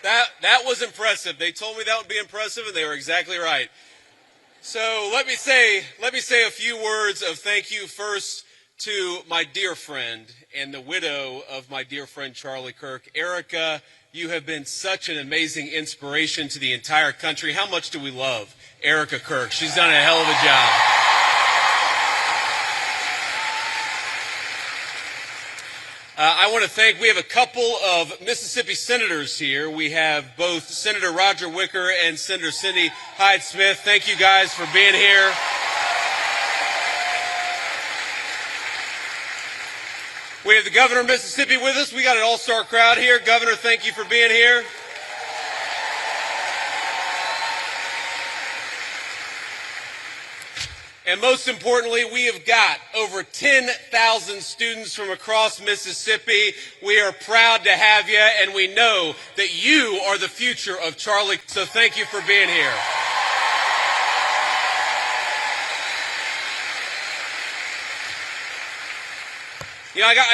That was impressive. They told me that would be impressive, and they were exactly right. So let me say a few words of thank you first to my dear friend and the widow of my dear friend Charlie Kirk. Erica, you have been such an amazing inspiration to the entire country. How much do we love Erica Kirk? She's done a hell of a job. I want to thank, we have a couple of Mississippi senators here. We have both Senator Roger Wicker and Senator Cindy Hyde-Smith. Thank you guys for being here. We have the governor of Mississippi with us. We got an all-star crowd here. Governor, thank you for being here. And most importantly, we have got over 10,000 students from across Mississippi. We are proud to have you, and we know that you are the future of Charlie. So thank you for being here. You know, I got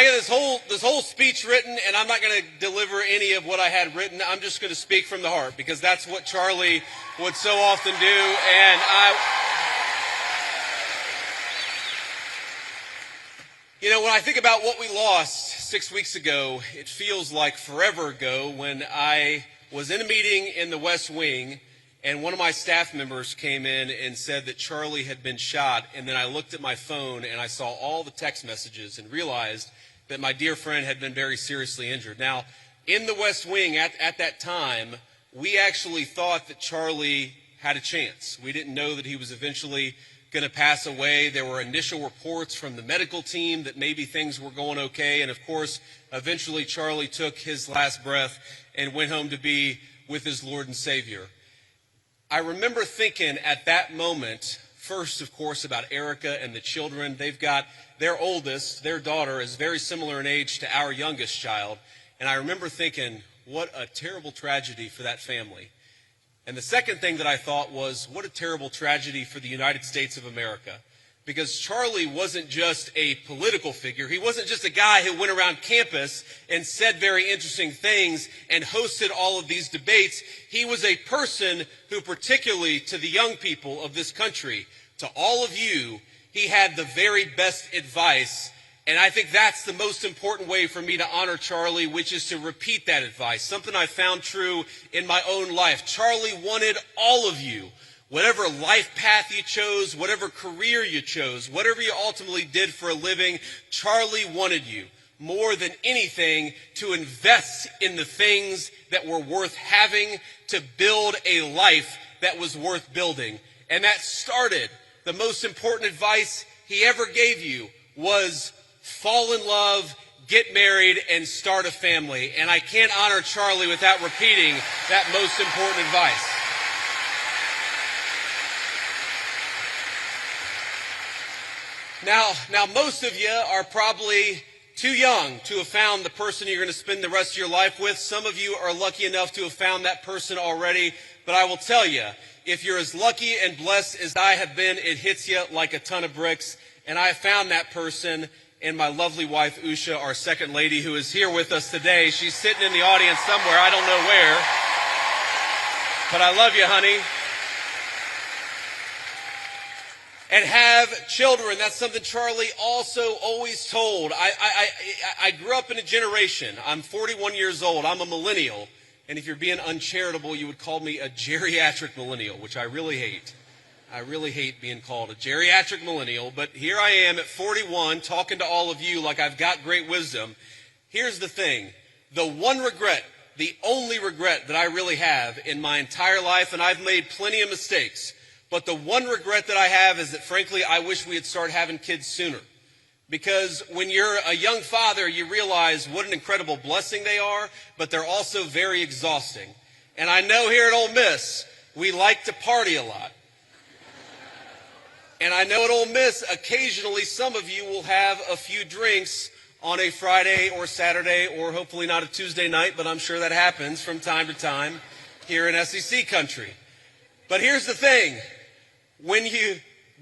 this whole speech written, and I'm not going to deliver any of what I had written. I'm just going to speak from the heart, because that's what Charlie would so often do. And you know, when I think about what we lost 6 weeks ago, it feels like forever ago when I was in a meeting in the West Wing and one of my staff members came in and said that Charlie had been shot. And then I looked at my phone and I saw all the text messages and realized that my dear friend had been very seriously injured. Now, in the West Wing at that time, we actually thought that Charlie had a chance. We didn't know that he was eventually going to pass away. There were initial reports from the medical team that maybe things were going okay. And of course, eventually Charlie took his last breath and went home to be with his Lord and Savior. I remember thinking at that moment, first, of course, about Erica and the children. They've got their oldest, their daughter, is very similar in age to our youngest child. And I remember thinking, what a terrible tragedy for that family. And the second thing that I thought was, what a terrible tragedy for the United States of America. Because Charlie wasn't just a political figure. He wasn't just a guy who went around campus and said very interesting things and hosted all of these debates. He was a person who, particularly to the young people of this country, to all of you, he had the very best advice. And I think that's the most important way for me to honor Charlie, which is to repeat that advice, something I found true in my own life. Charlie wanted all of you, whatever life path you chose, whatever career you chose, whatever you ultimately did for a living, Charlie wanted you more than anything to invest in the things that were worth having, to build a life that was worth building. And that started, the most important advice he ever gave you was fall in love, get married, and start a family. And I can't honor Charlie without repeating that most important advice. Now, most of you are probably too young to have found the person you're going to spend the rest of your life with. Some of you are lucky enough to have found that person already. But I will tell you, if you're as lucky and blessed as I have been, it hits you like a ton of bricks. And I found that person in my lovely wife, Usha, our second lady, who is here with us today. She's sitting in the audience somewhere. I don't know where. But I love you, honey. And have children. That's something Charlie also always told. I grew up in a generation. I'm 41 years old. I'm a millennial. And if you're being uncharitable, you would call me a geriatric millennial, which I really hate. I really hate being called a geriatric millennial, but here I am at 41 talking to all of you like I've got great wisdom. Here's the thing. The one regret, the only regret that I really have in my entire life, and I've made plenty of mistakes, but the one regret that I have is that, frankly, I wish we had started having kids sooner. Because when you're a young father, you realize what an incredible blessing they are, but they're also very exhausting. And I know here at Ole Miss, we like to party a lot. And I know at Ole Miss, occasionally some of you will have a few drinks on a Friday or Saturday, or hopefully not a Tuesday night, but I'm sure that happens from time to time here in SEC country. But here's the thing. When you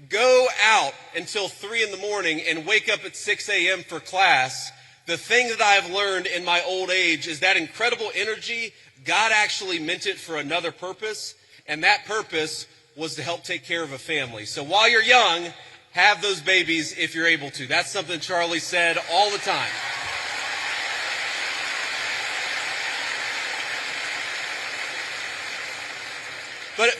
go out until 3 in the morning and wake up at 6 a.m. for class, the thing that I have learned in my old age is that incredible energy, God actually meant it for another purpose, and that purpose was to help take care of a family. So while you're young, have those babies if you're able to. That's something Charlie said all the time.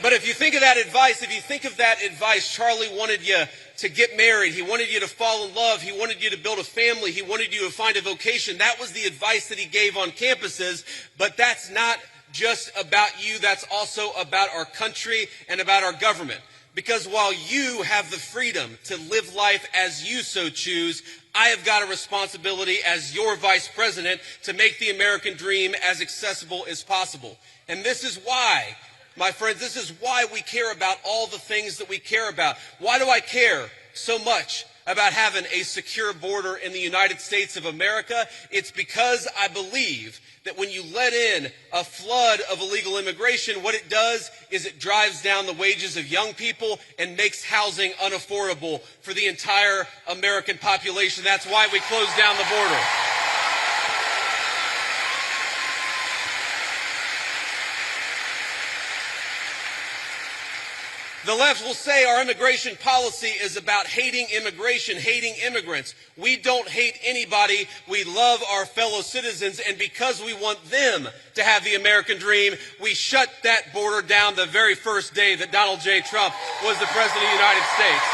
But if you think of that advice, Charlie wanted you to get married. He wanted you to fall in love. He wanted you to build a family. He wanted you to find a vocation. That was the advice that he gave on campuses. But that's not just about you. That's also about our country and about our government. Because while you have the freedom to live life as you so choose, I have got a responsibility as your vice president to make the American dream as accessible as possible. And this is why, my friends, this is why we care about all the things that we care about. Why do I care so much about having a secure border in the United States of America? It's because I believe that when you let in a flood of illegal immigration, what it does is it drives down the wages of young people and makes housing unaffordable for the entire American population. That's why we closed down the border. The left will say our immigration policy is about hating immigration, hating immigrants. We don't hate anybody. We love our fellow citizens, and because we want them to have the American dream, we shut that border down the very first day that Donald J. Trump was the President of the United States.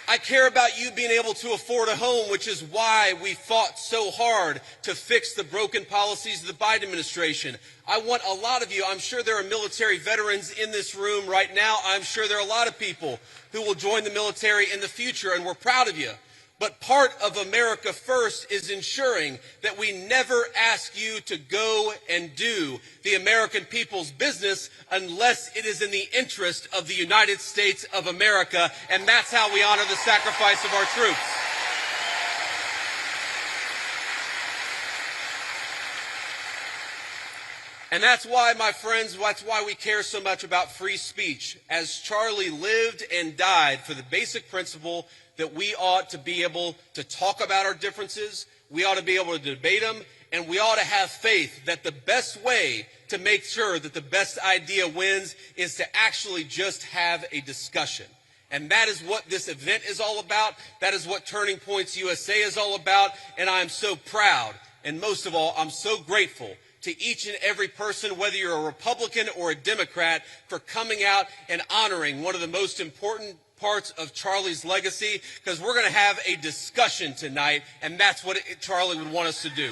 I care about you being able to afford a home, which is why we fought so hard to fix the broken policies of the Biden administration. I want a lot of you, I'm sure there are military veterans in this room right now. I'm sure there are a lot of people who will join the military in the future, and we're proud of you. But part of America First is ensuring that we never ask you to go and do the American people's business unless it is in the interest of the United States of America, and that's how we honor the sacrifice of our troops. And that's why, my friends, that's why we care so much about free speech, as Charlie lived and died for the basic principle that we ought to be able to talk about our differences, we ought to be able to debate them, and we ought to have faith that the best way to make sure that the best idea wins is to actually just have a discussion. And that is what this event is all about. That is what Turning Points USA is all about. And I am so proud, and most of all, I'm so grateful to each and every person, whether you're a Republican or a Democrat, for coming out and honoring one of the most important parts of Charlie's legacy, because we're going to have a discussion tonight, and that's what Charlie would want us to do.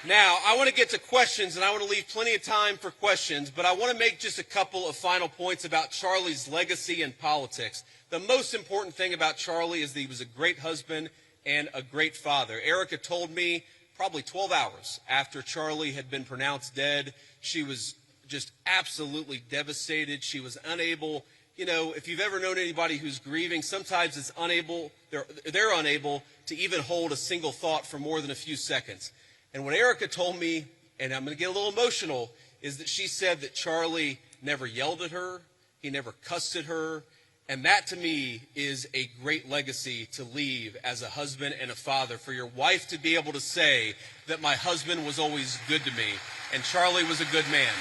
Now, I want to get to questions, and I want to leave plenty of time for questions, but I want to make just a couple of final points about Charlie's legacy in politics. The most important thing about Charlie is that he was a great husband and a great father. Erica told me probably 12 hours after Charlie had been pronounced dead, she was just absolutely devastated. She was unable, you know, if you've ever known anybody who's grieving, sometimes it's they're unable to even hold a single thought for more than a few seconds. And what Erica told me, and I'm going to get a little emotional, is that she said that Charlie never yelled at her, he never cussed at her, and that to me is a great legacy to leave as a husband and a father, for your wife to be able to say that my husband was always good to me, and Charlie was a good man.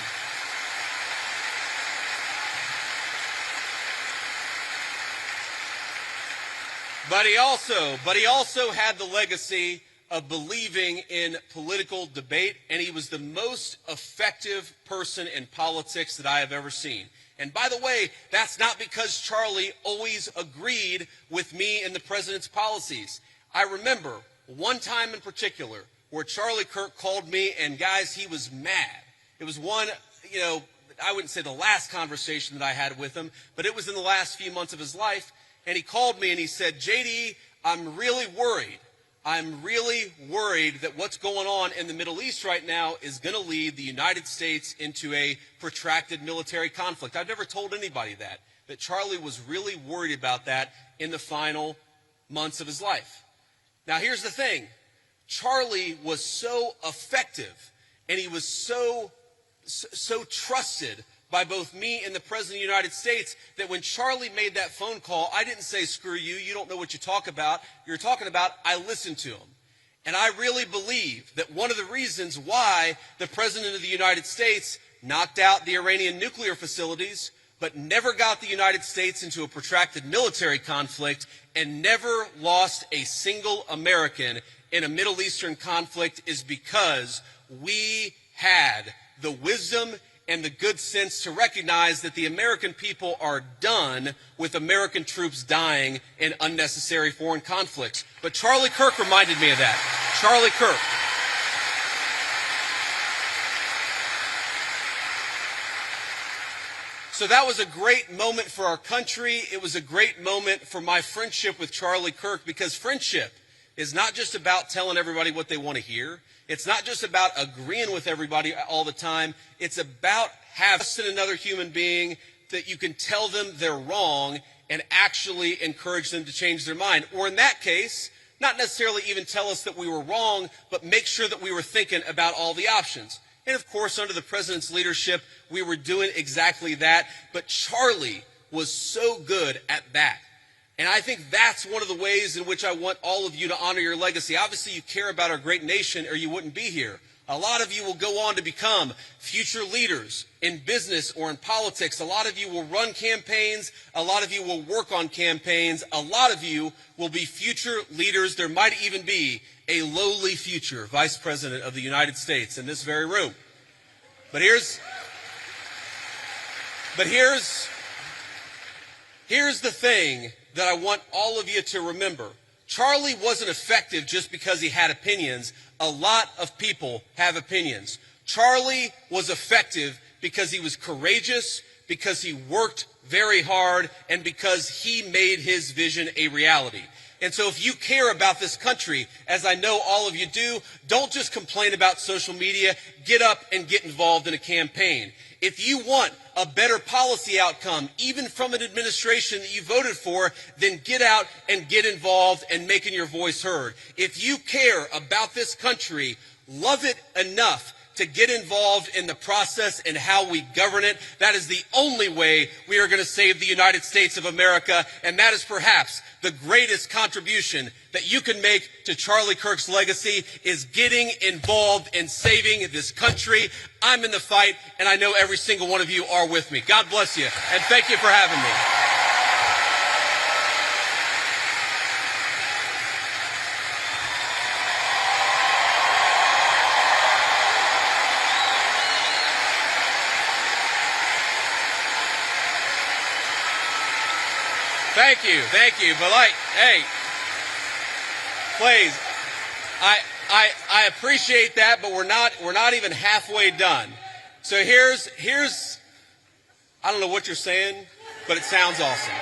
But he also had the legacy of believing in political debate, and he was the most effective person in politics that I have ever seen. And by the way, that's not because Charlie always agreed with me and the president's policies. I remember one time in particular where Charlie Kirk called me, and guys, he was mad. It was one, you know, I wouldn't say the last conversation that I had with him, but it was in the last few months of his life. And he called me and he said, JD, I'm really worried. I'm really worried that what's going on in the Middle East right now is going to lead the United States into a protracted military conflict. I've never told anybody that Charlie was really worried about that in the final months of his life. Now, here's the thing. Charlie was so effective, and he was so trusted by both me and the President of the United States that when Charlie made that phone call, I didn't say, screw you, you don't know what you're talking about. I listened to him. And I really believe that one of the reasons why the President of the United States knocked out the Iranian nuclear facilities, but never got the United States into a protracted military conflict and never lost a single American in a Middle Eastern conflict is because we had the wisdom and the good sense to recognize that the American people are done with American troops dying in unnecessary foreign conflicts. But Charlie Kirk reminded me of that. Charlie Kirk. So that was a great moment for our country. It was a great moment for my friendship with Charlie Kirk, because friendship is not just about telling everybody what they want to hear. It's not just about agreeing with everybody all the time. It's about having another human being that you can tell them they're wrong and actually encourage them to change their mind. Or in that case, not necessarily even tell us that we were wrong, but make sure that we were thinking about all the options. And of course, under the president's leadership, we were doing exactly that. But Charlie was so good at that. And I think that's one of the ways in which I want all of you to honor your legacy. Obviously, you care about our great nation or you wouldn't be here. A lot of you will go on to become future leaders in business or in politics. A lot of you will run campaigns. A lot of you will work on campaigns. A lot of you will be future leaders. There might even be a lowly future Vice President of the United States in this very room. But here's the thing that I want all of you to remember. Charlie wasn't effective just because he had opinions. A lot of people have opinions. Charlie was effective because he was courageous, because he worked very hard, and because he made his vision a reality. And so if you care about this country, as I know all of you do, don't just complain about social media. Get up and get involved in a campaign. If you want a better policy outcome, even from an administration that you voted for, then get out and get involved and making your voice heard. If you care about this country, love it enough to get involved in the process and how we govern it. That is the only way we are going to save the United States of America, and that is perhaps the greatest contribution that you can make to Charlie Kirk's legacy is getting involved in saving this country. I'm in the fight, and I know every single one of you are with me. God bless you, and thank you for having me. Thank you. But hey, please, I appreciate that, but we're not even halfway done. So here's I don't know what you're saying, but it sounds awesome.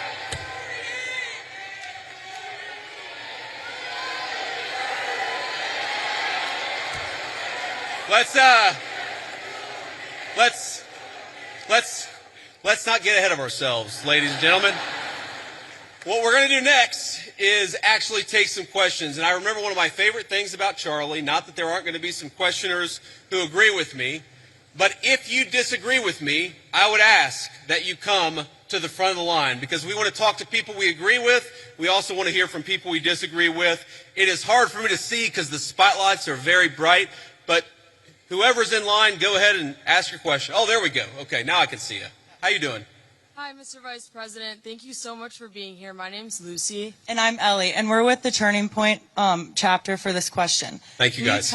Let's not get ahead of ourselves, ladies and gentlemen. What we're going to do next is actually take some questions. And I remember one of my favorite things about Charlie, not that there aren't going to be some questioners who agree with me, but if you disagree with me, I would ask that you come to the front of the line, because we want to talk to people we agree with. We also want to hear from people we disagree with. It is hard for me to see because the spotlights are very bright, but whoever's in line, go ahead and ask your question. Oh, there we go. Okay, now I can see you. How you doing? Hi, Mr. Vice President. Thank you so much for being here. My name's Lucy. And I'm Ellie, and we're with the Turning Point chapter for this question. Thank you, guys.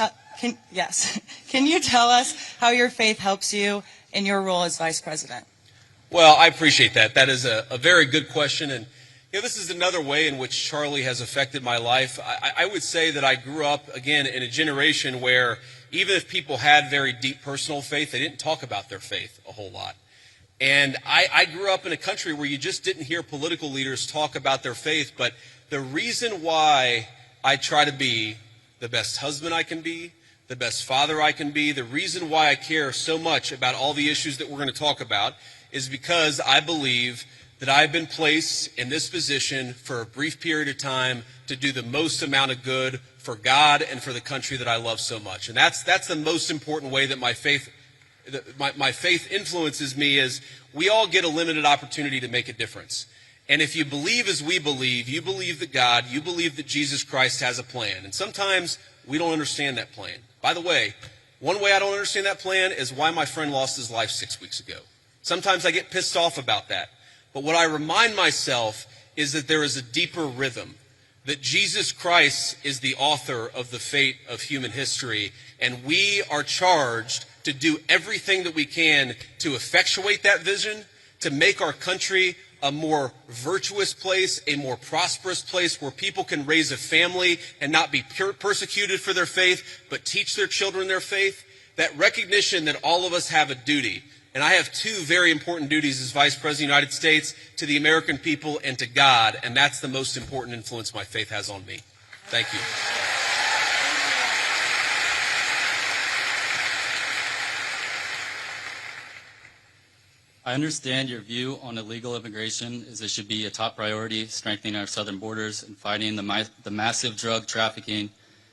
Yes. Can you tell us how your faith helps you in your role as Vice President? Well, I appreciate that. That is a very good question. And this is another way in which Charlie has affected my life. I would say that I grew up, again, in a generation where even if people had very deep personal faith, they didn't talk about their faith a whole lot. And I grew up in a country where you just didn't hear political leaders talk about their faith. But the reason why I try to be the best husband I can be, the best father I can be, the reason why I care so much about all the issues that we're going to talk about is because I believe that I've been placed in this position for a brief period of time to do the most amount of good for God and for the country that I love so much. And that's the most important way that my faith influences me, is we all get a limited opportunity to make a difference. And if you believe as we believe, you believe that God, you believe that Jesus Christ has a plan. And sometimes we don't understand that plan. By the way, one way I don't understand that plan is why my friend lost his life 6 weeks ago. Sometimes I get pissed off about that. But what I remind myself is that there is a deeper rhythm, that Jesus Christ is the author of the fate of human history, and we are charged to do everything that we can to effectuate that vision, to make our country a more virtuous place, a more prosperous place where people can raise a family and not be persecuted for their faith, but teach their children their faith. That recognition that all of us have a duty. And I have two very important duties as Vice President of the United States, to the American people and to God, and that's the most important influence my faith has on me. Thank you. I understand your view on illegal immigration is it should be a top priority, strengthening our southern borders and fighting the massive drug trafficking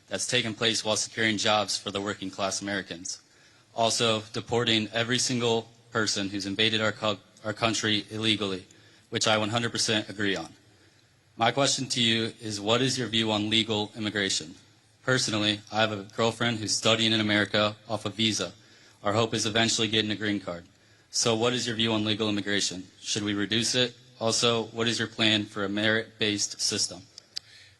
that's taken place while securing jobs for the working class Americans. Also, deporting every single person who's invaded our country illegally, which I 100% agree on. My question to you is, what is your view on legal immigration? Personally, I have a girlfriend who's studying in America off a visa. Our hope is eventually getting a green card. So what is your view on legal immigration? Should we reduce it? Also, what is your plan for a merit-based system?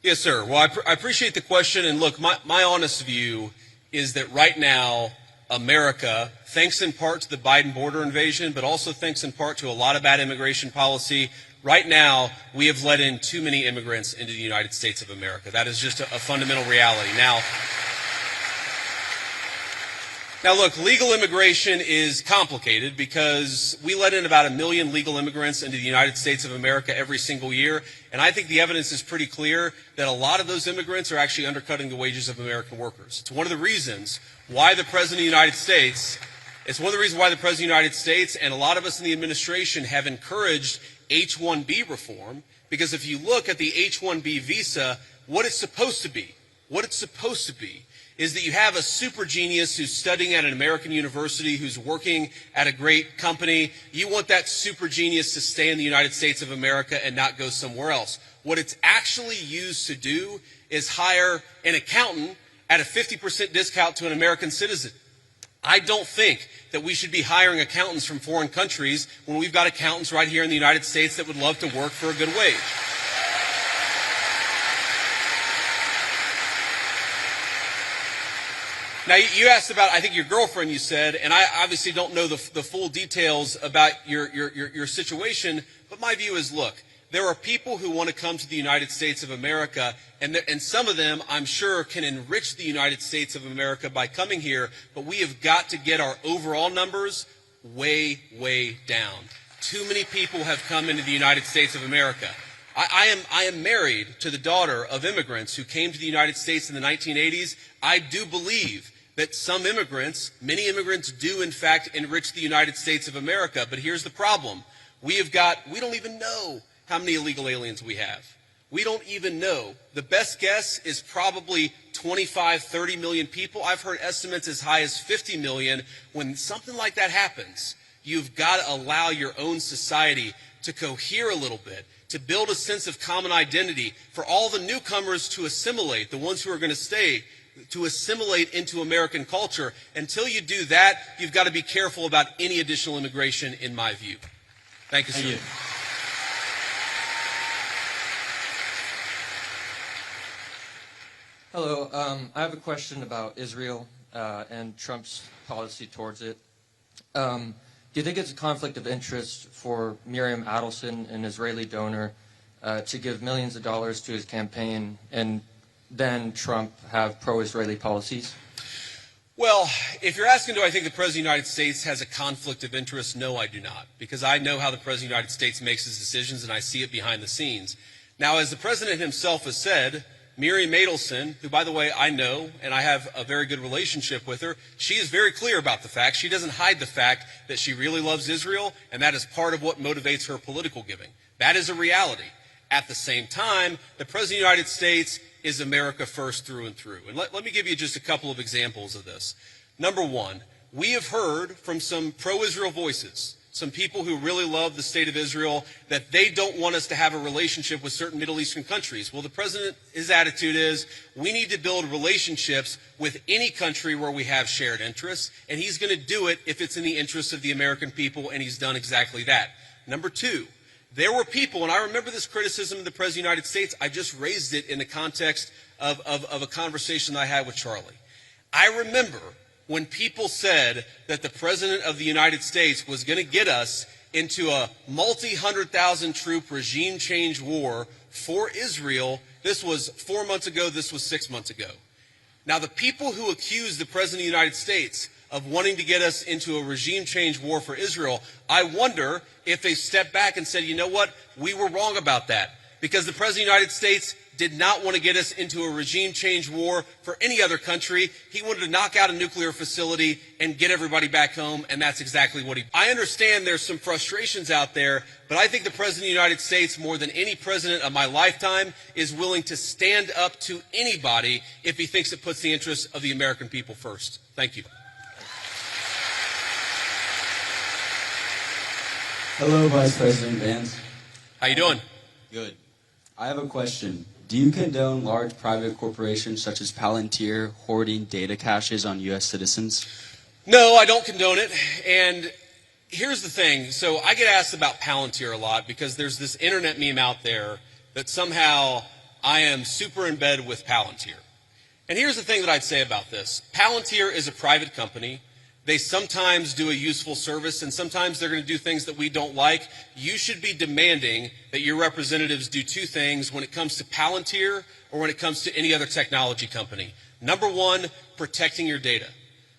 Yes, sir. Well, I appreciate the question. And look, my honest view is that right now, America, thanks in part to the Biden border invasion, but also thanks in part to a lot of bad immigration policy, right now we have let in too many immigrants into the United States of America. That is just a fundamental reality. Now, look, legal immigration is complicated because we let in about 1 million legal immigrants into the United States of America every single year, and I think the evidence is pretty clear that a lot of those immigrants are actually undercutting the wages of American workers. It's one of the reasons why the President of the United States, and a lot of us in the administration have encouraged H-1B reform, because if you look at the H-1B visa, what it's supposed to be is that you have a super genius who's studying at an American university, who's working at a great company. You want that super genius to stay in the United States of America and not go somewhere else. What it's actually used to do is hire an accountant at a 50% discount to an American citizen. I don't think that we should be hiring accountants from foreign countries when we've got accountants right here in the United States that would love to work for a good wage. Now, you asked about, I think, your girlfriend, you said, and I obviously don't know the full details about your situation, but my view is, look, there are people who want to come to the United States of America, and some of them, I'm sure, can enrich the United States of America by coming here, but we have got to get our overall numbers way, way down. Too many people have come into the United States of America. I am married to the daughter of immigrants who came to the United States in the 1980s. I do believe that some immigrants, many immigrants do in fact enrich the United States of America. But here's the problem. We don't even know how many illegal aliens we have. We don't even know. The best guess is probably 25, 30 million people. I've heard estimates as high as 50 million. When something like that happens, you've got to allow your own society to cohere a little bit, to build a sense of common identity, for all the newcomers to assimilate, the ones who are going to stay, to assimilate into American culture. Until you do that, you've got to be careful about any additional immigration, in my view. Thank you, sir. Thank you. Hello. I have a question about Israel and Trump's policy towards it. Do you think it's a conflict of interest for Miriam Adelson, an Israeli donor, to give millions of dollars to his campaign and then Trump have pro-Israeli policies? Well, if you're asking, do I think the President of the United States has a conflict of interest? No, I do not, because I know how the President of the United States makes his decisions, and I see it behind the scenes. Now, as the President himself has said, Miriam Adelson, who, by the way, I know, and I have a very good relationship with her, she is very clear about the fact. She doesn't hide the fact that she really loves Israel, and that is part of what motivates her political giving. That is a reality. At the same time, the President of the United States is America first through and through. And let me give you just a couple of examples of this. Number one, we have heard from some pro-Israel voices, some people who really love the state of Israel, that they don't want us to have a relationship with certain Middle Eastern countries. Well, the president, his attitude is, we need to build relationships with any country where we have shared interests, and he's going to do it if it's in the interest of the American people, and he's done exactly that. Number two, there were people, and I remember this criticism of the President of the United States, I just raised it in the context of a conversation that I had with Charlie. I remember when people said that the President of the United States was going to get us into a multi-100,000 troop regime change war for Israel. This was 4 months ago. This was 6 months ago. Now, the people who accused the President of the United States of wanting to get us into a regime change war for Israel, I wonder if they stepped back and said, you know what, we were wrong about that. Because the President of the United States did not want to get us into a regime change war for any other country. He wanted to knock out a nuclear facility and get everybody back home, and that's exactly what he did. I understand there's some frustrations out there, but I think the President of the United States, more than any president of my lifetime, is willing to stand up to anybody if he thinks it puts the interests of the American people first. Thank you. Hello, Vice President Vance. How you doing? Good. I have a question. Do you condone large private corporations such as Palantir hoarding data caches on U.S. citizens? No, I don't condone it. And here's the thing. So I get asked about Palantir a lot because there's this internet meme out there that somehow I am super in bed with Palantir. And here's the thing that I'd say about this. Palantir is a private company. They sometimes do a useful service, and sometimes they're going to do things that we don't like. You should be demanding that your representatives do two things when it comes to Palantir or when it comes to any other technology company. Number one, protecting your data.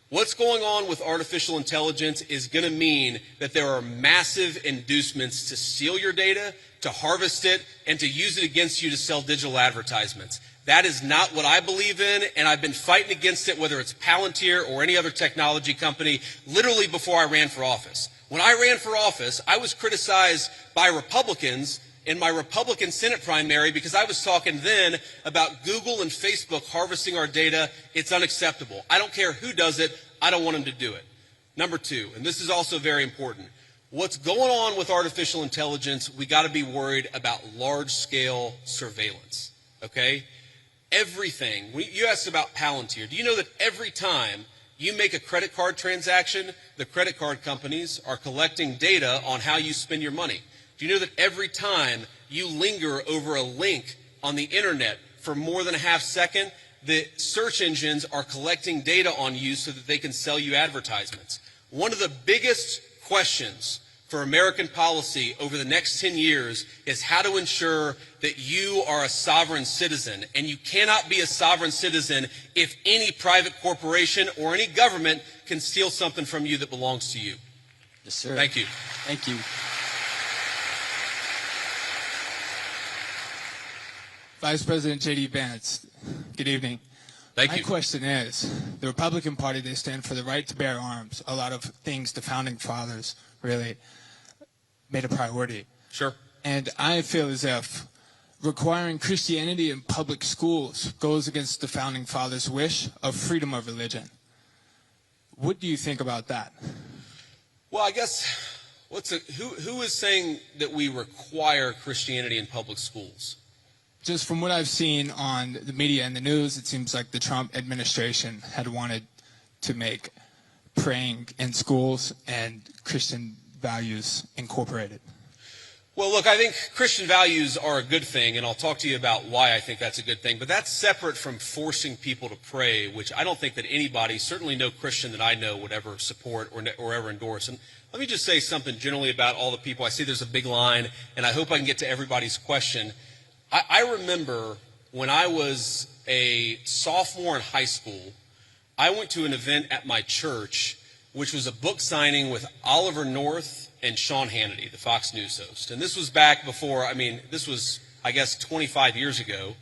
What's going on with artificial intelligence is going to mean that there are massive inducements to steal your data, to harvest it, and to use it against you to sell digital advertisements. That is not what I believe in, and I've been fighting against it, whether it's Palantir or any other technology company, literally before I ran for office. When I ran for office, I was criticized by Republicans in my Republican Senate primary because I was talking then about Google and Facebook harvesting our data. It's unacceptable. I don't care who does it. I don't want them to do it. Number two, and this is also very important, what's going on with artificial intelligence, we got to be worried about large-scale surveillance, okay? Everything. You asked about Palantir. Do you know that every time you make a credit card transaction, the credit card companies are collecting data on how you spend your money? Do you know that every time you linger over a link on the internet for more than a half second, the search engines are collecting data on you so that they can sell you advertisements? One of the biggest questions for American policy over the next 10 years is how to ensure that you are a sovereign citizen. And you cannot be a sovereign citizen if any private corporation or any government can steal something from you that belongs to you. Yes, sir. Thank you. Thank you. Vice President JD Vance, good evening. Thank you. My question is, the Republican Party, they stand for the right to bear arms. A lot of things the founding fathers really made a priority. Sure. And I feel as if requiring Christianity in public schools goes against the founding fathers' wish of freedom of religion. What do you think about that? Well, I guess, who is saying that we require Christianity in public schools? Just from what I've seen on the media and the news, it seems like the Trump administration had wanted to make praying in schools and Christian values incorporated. Well, look, I think Christian values are a good thing, and I'll talk to you about why I think that's a good thing. But that's separate from forcing people to pray, which I don't think that anybody, certainly no Christian that I know, would ever support or ever endorse. And let me just say something generally about all the people. I see there's a big line, and I hope I can get to everybody's question. I remember when I was a sophomore in high school, I went to an event at my church, which was a book signing with Oliver North and Sean Hannity, the Fox News host. And this was back before, this was, I guess, 25 years ago.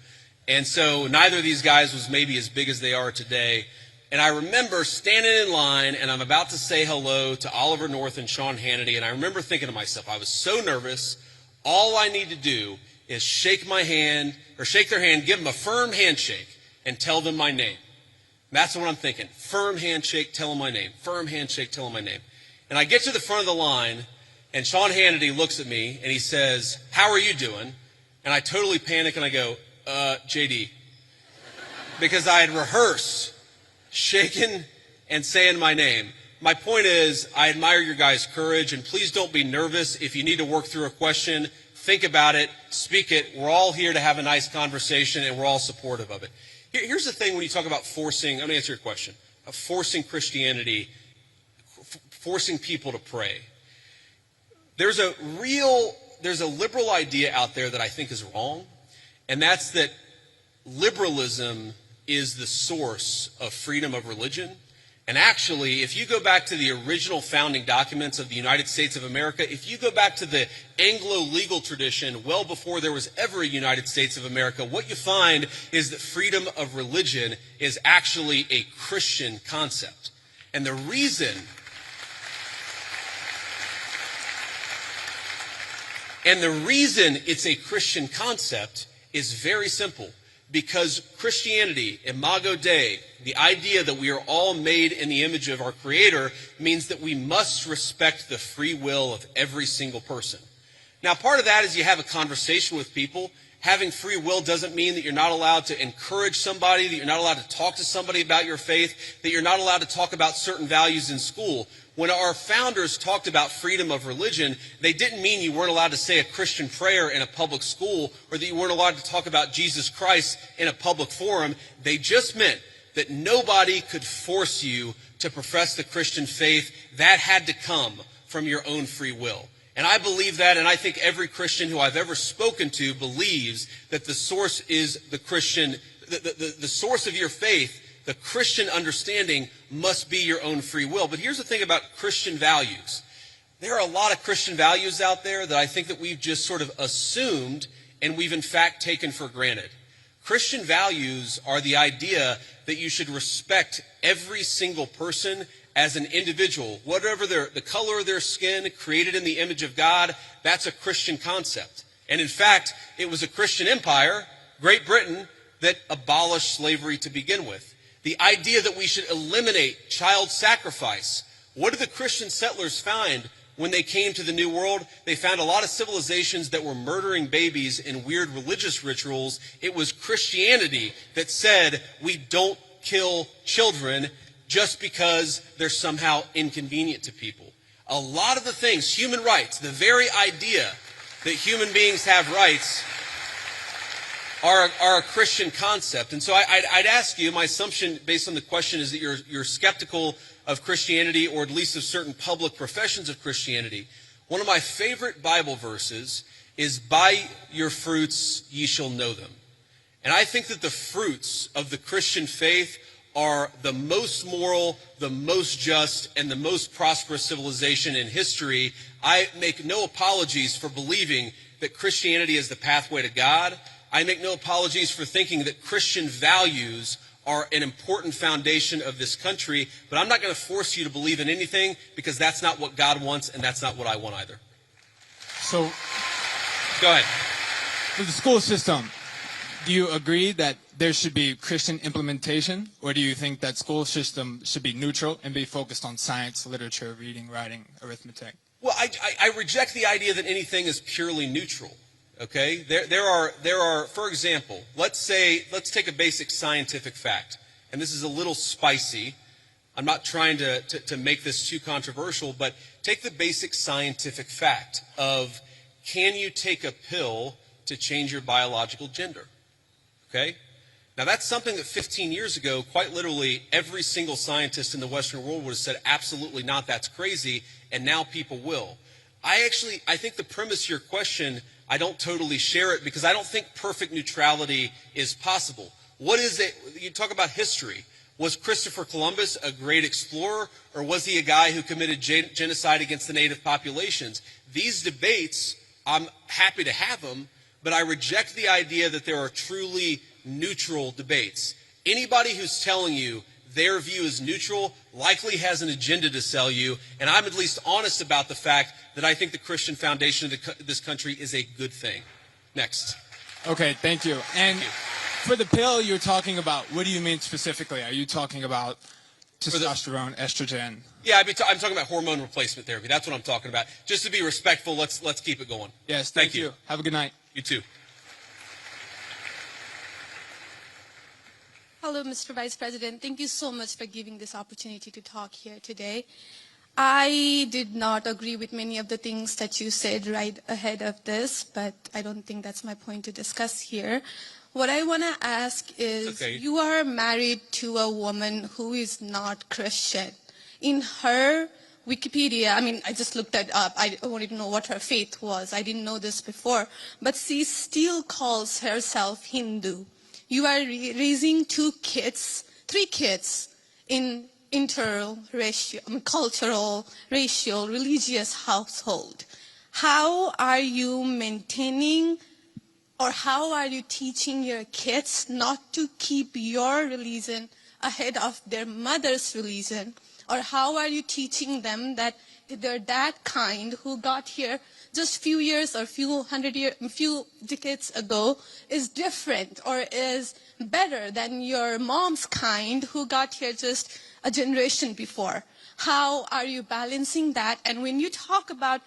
And so neither of these guys was maybe as big as they are today. And I remember standing in line, and I'm about to say hello to Oliver North and Sean Hannity, and I remember thinking to myself, I was so nervous, all I need to do is shake my hand, or shake their hand, give them a firm handshake, and tell them my name. That's what I'm thinking. Firm handshake, tell them my name. Firm handshake, tell them my name. And I get to the front of the line, and Sean Hannity looks at me, and he says, "How are you doing?" And I totally panic, and I go, JD. Because I had rehearsed shaking and saying my name. My point is, I admire your guys' courage, and please don't be nervous. If you need to work through a question, think about it, speak it. We're all here to have a nice conversation, and we're all supportive of it. Here's the thing when you talk about forcing, I'm going to answer your question, forcing Christianity, forcing people to pray. There's a liberal idea out there that I think is wrong, and that's that liberalism is the source of freedom of religion. And actually, if you go back to the original founding documents of the United States of America, if you go back to the Anglo-legal tradition well before there was ever a United States of America, what you find is that freedom of religion is actually a Christian concept. And the reason it's a Christian concept is very simple. Because Christianity, Imago Dei, the idea that we are all made in the image of our Creator, means that we must respect the free will of every single person. Now, part of that is you have a conversation with people. Having free will doesn't mean that you're not allowed to encourage somebody, that you're not allowed to talk to somebody about your faith, that you're not allowed to talk about certain values in school. When our founders talked about freedom of religion, they didn't mean you weren't allowed to say a Christian prayer in a public school or that you weren't allowed to talk about Jesus Christ in a public forum. They just meant that nobody could force you to profess the Christian faith. That had to come from your own free will. And I believe that, and I think every Christian who I've ever spoken to believes that the source is the Christian, the source of your faith. The Christian understanding must be your own free will. But here's the thing about Christian values. There are a lot of Christian values out there that I think that we've just sort of assumed and we've in fact taken for granted. Christian values are the idea that you should respect every single person as an individual. Whatever the color of their skin, created in the image of God, that's a Christian concept. And in fact, it was a Christian empire, Great Britain, that abolished slavery to begin with. The idea that we should eliminate child sacrifice. What did the Christian settlers find when they came to the New World? They found a lot of civilizations that were murdering babies in weird religious rituals. It was Christianity that said we don't kill children just because they're somehow inconvenient to people. A lot of the things, human rights, the very idea that human beings have rights are a Christian concept. And so I'd ask you, my assumption based on the question is that you're skeptical of Christianity, or at least of certain public professions of Christianity. One of my favorite Bible verses is, "By your fruits ye shall know them." And I think that the fruits of the Christian faith are the most moral, the most just, and the most prosperous civilization in history. I make no apologies for believing that Christianity is the pathway to God. I make no apologies for thinking that Christian values are an important foundation of this country, but I'm not going to force you to believe in anything, because that's not what God wants, and that's not what I want either. So, go ahead. For the school system, do you agree that there should be Christian implementation, or do you think that school system should be neutral and be focused on science, literature, reading, writing, arithmetic? Well, I reject the idea that anything is purely neutral. Okay, there are, for example, let's take a basic scientific fact, and this is a little spicy. I'm not trying to make this too controversial, but take the basic scientific fact of, can you take a pill to change your biological gender? Okay, now that's something that 15 years ago, quite literally, every single scientist in the Western world would have said, absolutely not, that's crazy, and now people will. I think the premise of your question, I don't totally share it, because I don't think perfect neutrality is possible. What is it? You talk about history. Was Christopher Columbus a great explorer, or was he a guy who committed genocide against the native populations? These debates, I'm happy to have them, but I reject the idea that there are truly neutral debates. Anybody who's telling you their view is neutral likely has an agenda to sell you, and I'm at least honest about the fact that I think the Christian foundation of this country is a good thing. Next. Okay, thank you. And Thank you. for the pill you're talking about, what do you mean specifically? Are you talking about testosterone, estrogen? Yeah, I'm talking about hormone replacement therapy. That's what I'm talking about. Just to be respectful, let's keep it going. Yes, thank you. Have a good night. You too. Hello, Mr. Vice President. Thank you so much for giving this opportunity to talk here today. I did not agree with many of the things that you said right ahead of this, but I don't think that's my point to discuss here. What I want to ask is, Okay. You are married to a woman who is not Christian. In her Wikipedia, I mean, I just looked that up. I wanted to know what her faith was. I didn't know this before. But she still calls herself Hindu. You are raising three kids in interracial, cultural, racial, religious household. How are you maintaining, or how are you teaching your kids not to keep your religion ahead of their mother's religion? Or how are you teaching them that they're that kind who got here just few years or few decades ago is different or is better than your mom's kind who got here just a generation before? How are you balancing that? And when you talk about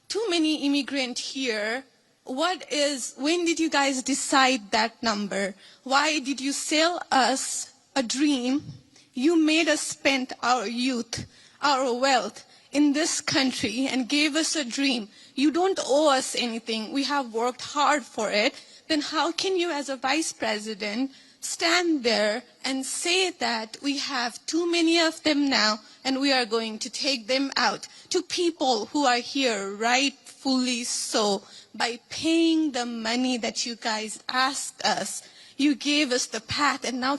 too many immigrants here, when did you guys decide that number? Why did you sell us a dream? You made us spend our youth, our wealth in this country and gave us a dream. You don't owe us anything. We have worked hard for it. Then how can you, as a vice president, stand there and say that we have too many of them now and we are going to take them out to people who are here rightfully so by paying the money that you guys asked us? You gave us the path, and now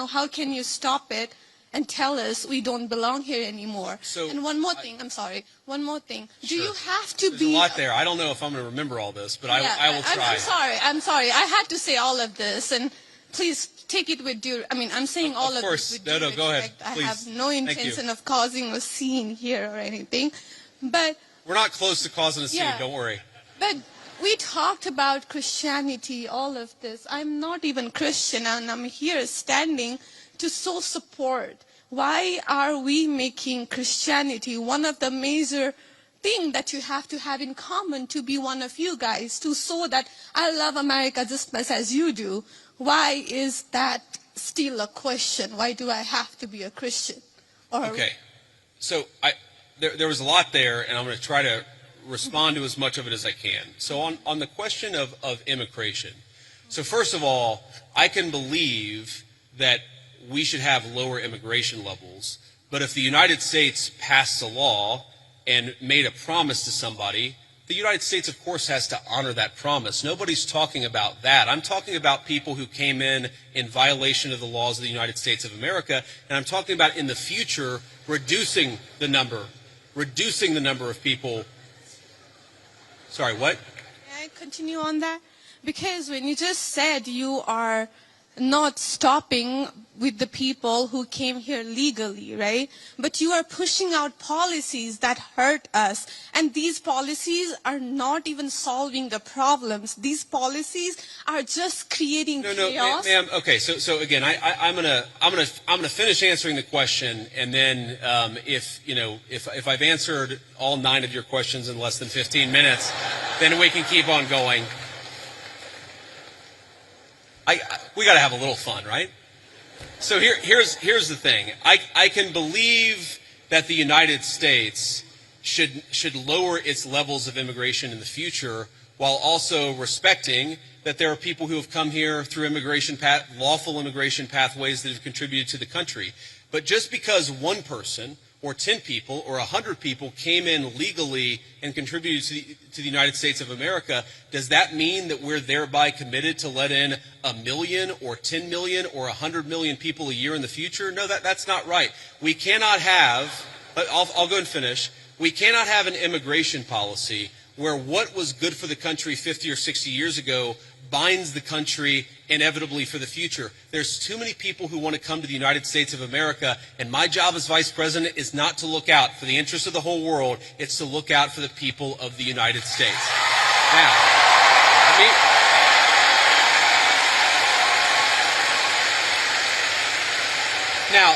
how can you stop it and tell us we don't belong here anymore? And one more thing, I'm sorry, one more thing. Sure. Do you have to There's be... a lot there. I don't know if I'm going to remember all this, but I will try. I'm sorry. I had to say all of this, and please take it with due... I mean, I'm saying all of course. this with due No, go ahead. respect. Please. I have no Thank you. intention of causing a scene here or anything, but... We're not close to causing a scene, Yeah. don't worry. But we talked about Christianity, all of this. I'm not even Christian, and I'm here standing to so support. Why are we making Christianity one of the major things that you have to have in common to be one of you guys, to show that I love America just as much as you do? Why is that still a question? Why do I have to be a Christian? Okay. So there was a lot there, and I'm going to try to respond to as much of it as I can. So on the question of immigration, so first of all, I can believe that we should have lower immigration levels, but if the United States passed a law and made a promise to somebody, the United States, of course, has to honor that promise. Nobody's talking about that. I'm talking about people who came in violation of the laws of the United States of America, and I'm talking about in the future reducing the number of people. Sorry, what? May I continue on that? Because when you just said you are not stopping with the people who came here legally, right? But you are pushing out policies that hurt us. And these policies are not even solving the problems. These policies are just creating chaos. Ma'am. Okay, so again, I'm gonna finish answering the question, and then if I've answered all 9 of your questions in less than 15 minutes, then we can keep on going. We got to have a little fun, right? So here's the thing. I can believe that the United States should lower its levels of immigration in the future, while also respecting that there are people who have come here through lawful immigration pathways that have contributed to the country. But just because one person or 10 people or 100 people came in legally and contributed to the United States of America, does that mean that we're thereby committed to let in 1 million or 10 million or 100 million people a year in the future? No, that's not right. We cannot have, I'll go and finish, we cannot have an immigration policy where what was good for the country 50 or 60 years ago binds the country inevitably for the future. There's too many people who want to come to the United States of America, and my job as vice president is not to look out for the interests of the whole world, it's to look out for the people of the United States. Now,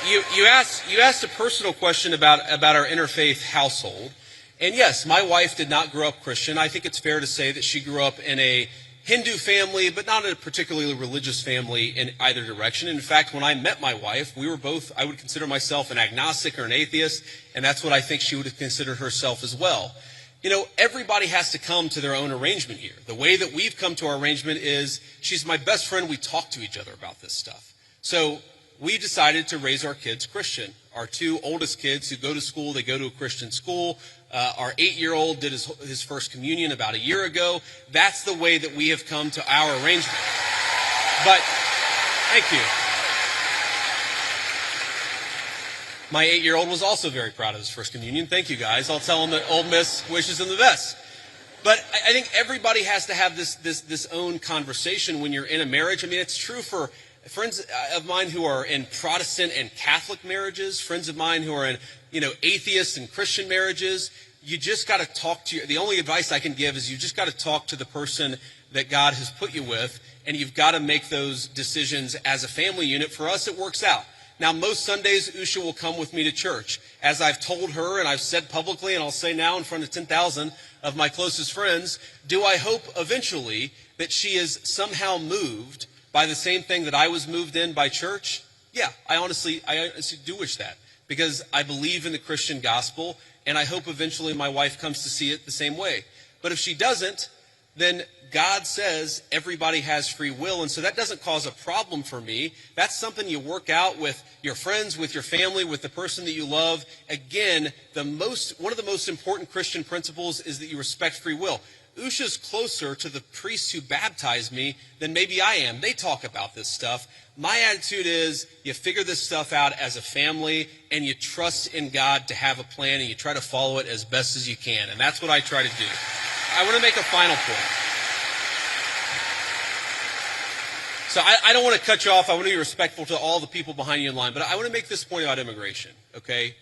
you asked a personal question about our interfaith household. And yes, my wife did not grow up Christian. I think it's fair to say that she grew up in a Hindu family, but not in a particularly religious family in either direction. In fact, when I met my wife, we were both, I would consider myself an agnostic or an atheist, and that's what I think she would have considered herself as well. You know, everybody has to come to their own arrangement here. The way that we've come to our arrangement is she's my best friend. We talk to each other about this stuff. So we decided to raise our kids Christian. Our two oldest kids who go to school, they go to a Christian school. Our 8-year-old did his first communion about a year ago. That's the way that we have come to our arrangement. But, thank you. My 8-year-old was also very proud of his first communion. Thank you, guys. I'll tell him that Ole Miss wishes him the best. But I think everybody has to have this own conversation when you're in a marriage. I mean, it's true for friends of mine who are in Protestant and Catholic marriages, friends of mine who are in, atheist and Christian marriages. You just got to talk to the only advice I can give is you just got to talk to the person that God has put you with, and you've got to make those decisions as a family unit. For us, it works out. Now, most Sundays, Usha will come with me to church. As I've told her, and I've said publicly, and I'll say now in front of 10,000 of my closest friends, do I hope eventually that she is somehow moved by the same thing that I was moved in by church? Yeah, I honestly do wish that, because I believe in the Christian gospel, and I hope eventually my wife comes to see it the same way. But if she doesn't, then God says everybody has free will, and so that doesn't cause a problem for me. That's something you work out with your friends, with your family, with the person that you love. Again, one of the most important Christian principles is that you respect free will. Usha's closer to the priests who baptized me than maybe I am. They talk about this stuff. My attitude is you figure this stuff out as a family, and you trust in God to have a plan, and you try to follow it as best as you can. And that's what I try to do. I want to make a final point. So I don't want to cut you off. I want to be respectful to all the people behind you in line. But I want to make this point about immigration, okay?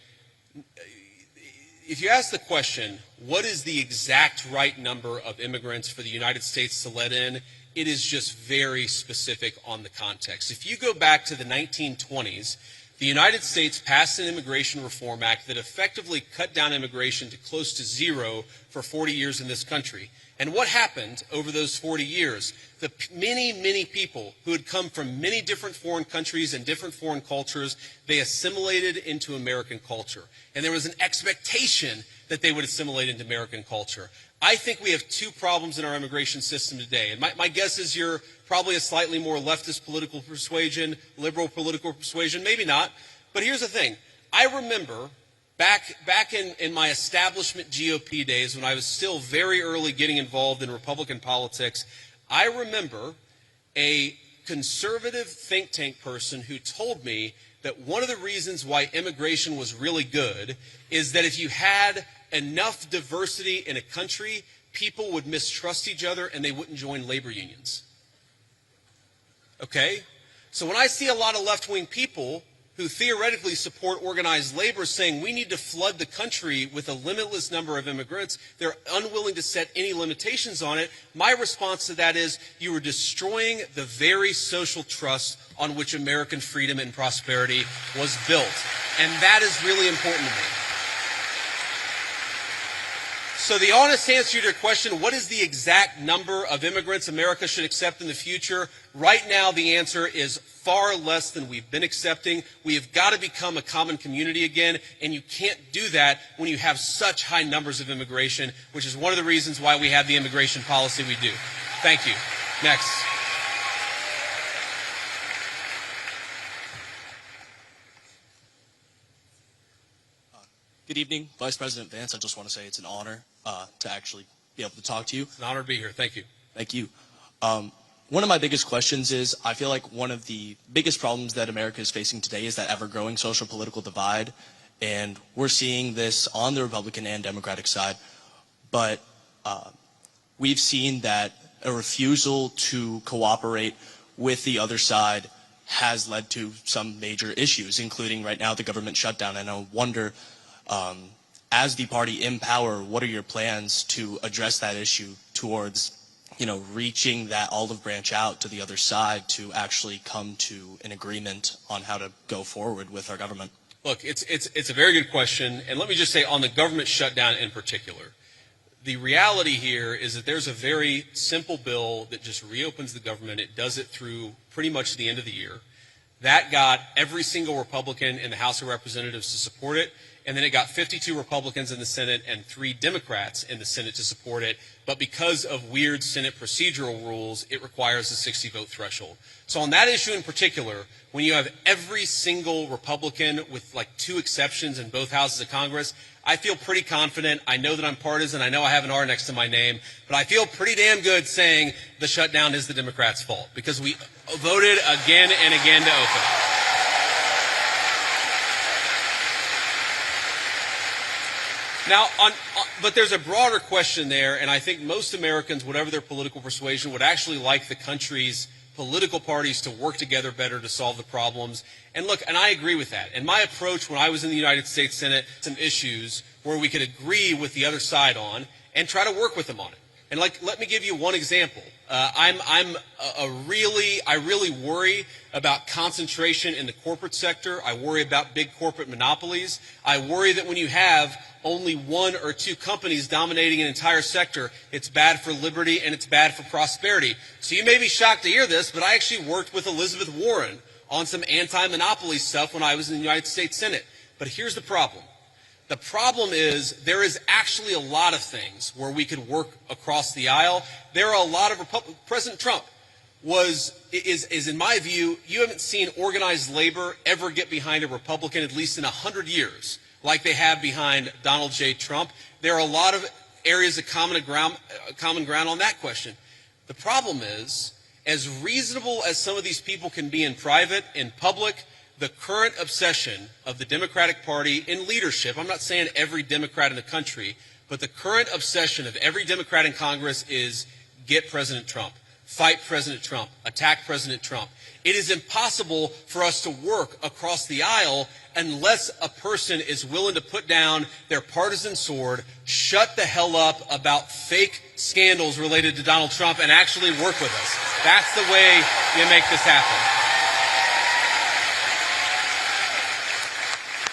If you ask the question, what is the exact right number of immigrants for the United States to let in, it is just very specific on the context. If you go back to the 1920s, the United States passed an Immigration Reform Act that effectively cut down immigration to close to zero for 40 years in this country. And what happened over those 40 years? The many, many people who had come from many different foreign countries and different foreign cultures, they assimilated into American culture. And there was an expectation that they would assimilate into American culture. I think we have two problems in our immigration system today. And my guess is you're probably a slightly more leftist political persuasion, liberal political persuasion, maybe not. But here's the thing. I remember back in my establishment GOP days, when I was still very early getting involved in Republican politics, I remember a conservative think tank person who told me that one of the reasons why immigration was really good is that if you had enough diversity in a country, people would mistrust each other and they wouldn't join labor unions. Okay? So when I see a lot of left-wing people who theoretically support organized labor saying we need to flood the country with a limitless number of immigrants, they're unwilling to set any limitations on it. My response to that is you are destroying the very social trust on which American freedom and prosperity was built. And that is really important to me. So the honest answer to your question, what is the exact number of immigrants America should accept in the future? Right now, the answer is far less than we've been accepting. We have got to become a common community again, and you can't do that when you have such high numbers of immigration, which is one of the reasons why we have the immigration policy we do. Thank you. Next. Good evening, Vice President Vance. I just want to say it's an honor to actually be able to talk to you. It's an honor to be here. Thank you. Thank you. One of my biggest questions is, I feel like one of the biggest problems that America is facing today is that ever-growing social political divide, and we're seeing this on the Republican and Democratic side. But we've seen that a refusal to cooperate with the other side has led to some major issues, including right now the government shutdown. And I wonder, as the party in power, what are your plans to address that issue towards, reaching that olive branch out to the other side to actually come to an agreement on how to go forward with our government? Look, it's a very good question, and let me just say on the government shutdown in particular, the reality here is that there's a very simple bill that just reopens the government. It does it through pretty much the end of the year. That got every single Republican in the House of Representatives to support it, and then it got 52 Republicans in the Senate and 3 Democrats in the Senate to support it. But because of weird Senate procedural rules, it requires a 60-vote threshold. So on that issue in particular, when you have every single Republican with like 2 exceptions in both houses of Congress, I feel pretty confident. I know that I'm partisan. I know I have an R next to my name. But I feel pretty damn good saying the shutdown is the Democrats' fault because we voted again and again to open it. Now, but there's a broader question there, and I think most Americans, whatever their political persuasion, would actually like the country's political parties to work together better to solve the problems. And look, and I agree with that. And my approach when I was in the United States Senate, some issues where we could agree with the other side on and try to work with them on it. And let me give you one example. I really worry about concentration in the corporate sector. I worry about big corporate monopolies. I worry that when you have only 1 or 2 companies dominating an entire sector, it's bad for liberty and it's bad for prosperity. So you may be shocked to hear this, but I actually worked with Elizabeth Warren on some anti-monopoly stuff when I was in the United States Senate. But here's the problem. The problem is there is actually a lot of things where we could work across the aisle. There are a lot of President Trump is in my view, you haven't seen organized labor ever get behind a Republican at least in 100 years like they have behind Donald J. Trump. There are a lot of areas of common ground on that question. The problem is, as reasonable as some of these people can be in private, in public, the current obsession of the Democratic Party in leadership, I'm not saying every Democrat in the country, but the current obsession of every Democrat in Congress is get President Trump, fight President Trump, attack President Trump. It is impossible for us to work across the aisle unless a person is willing to put down their partisan sword, shut the hell up about fake scandals related to Donald Trump, and actually work with us. That's the way you make this happen.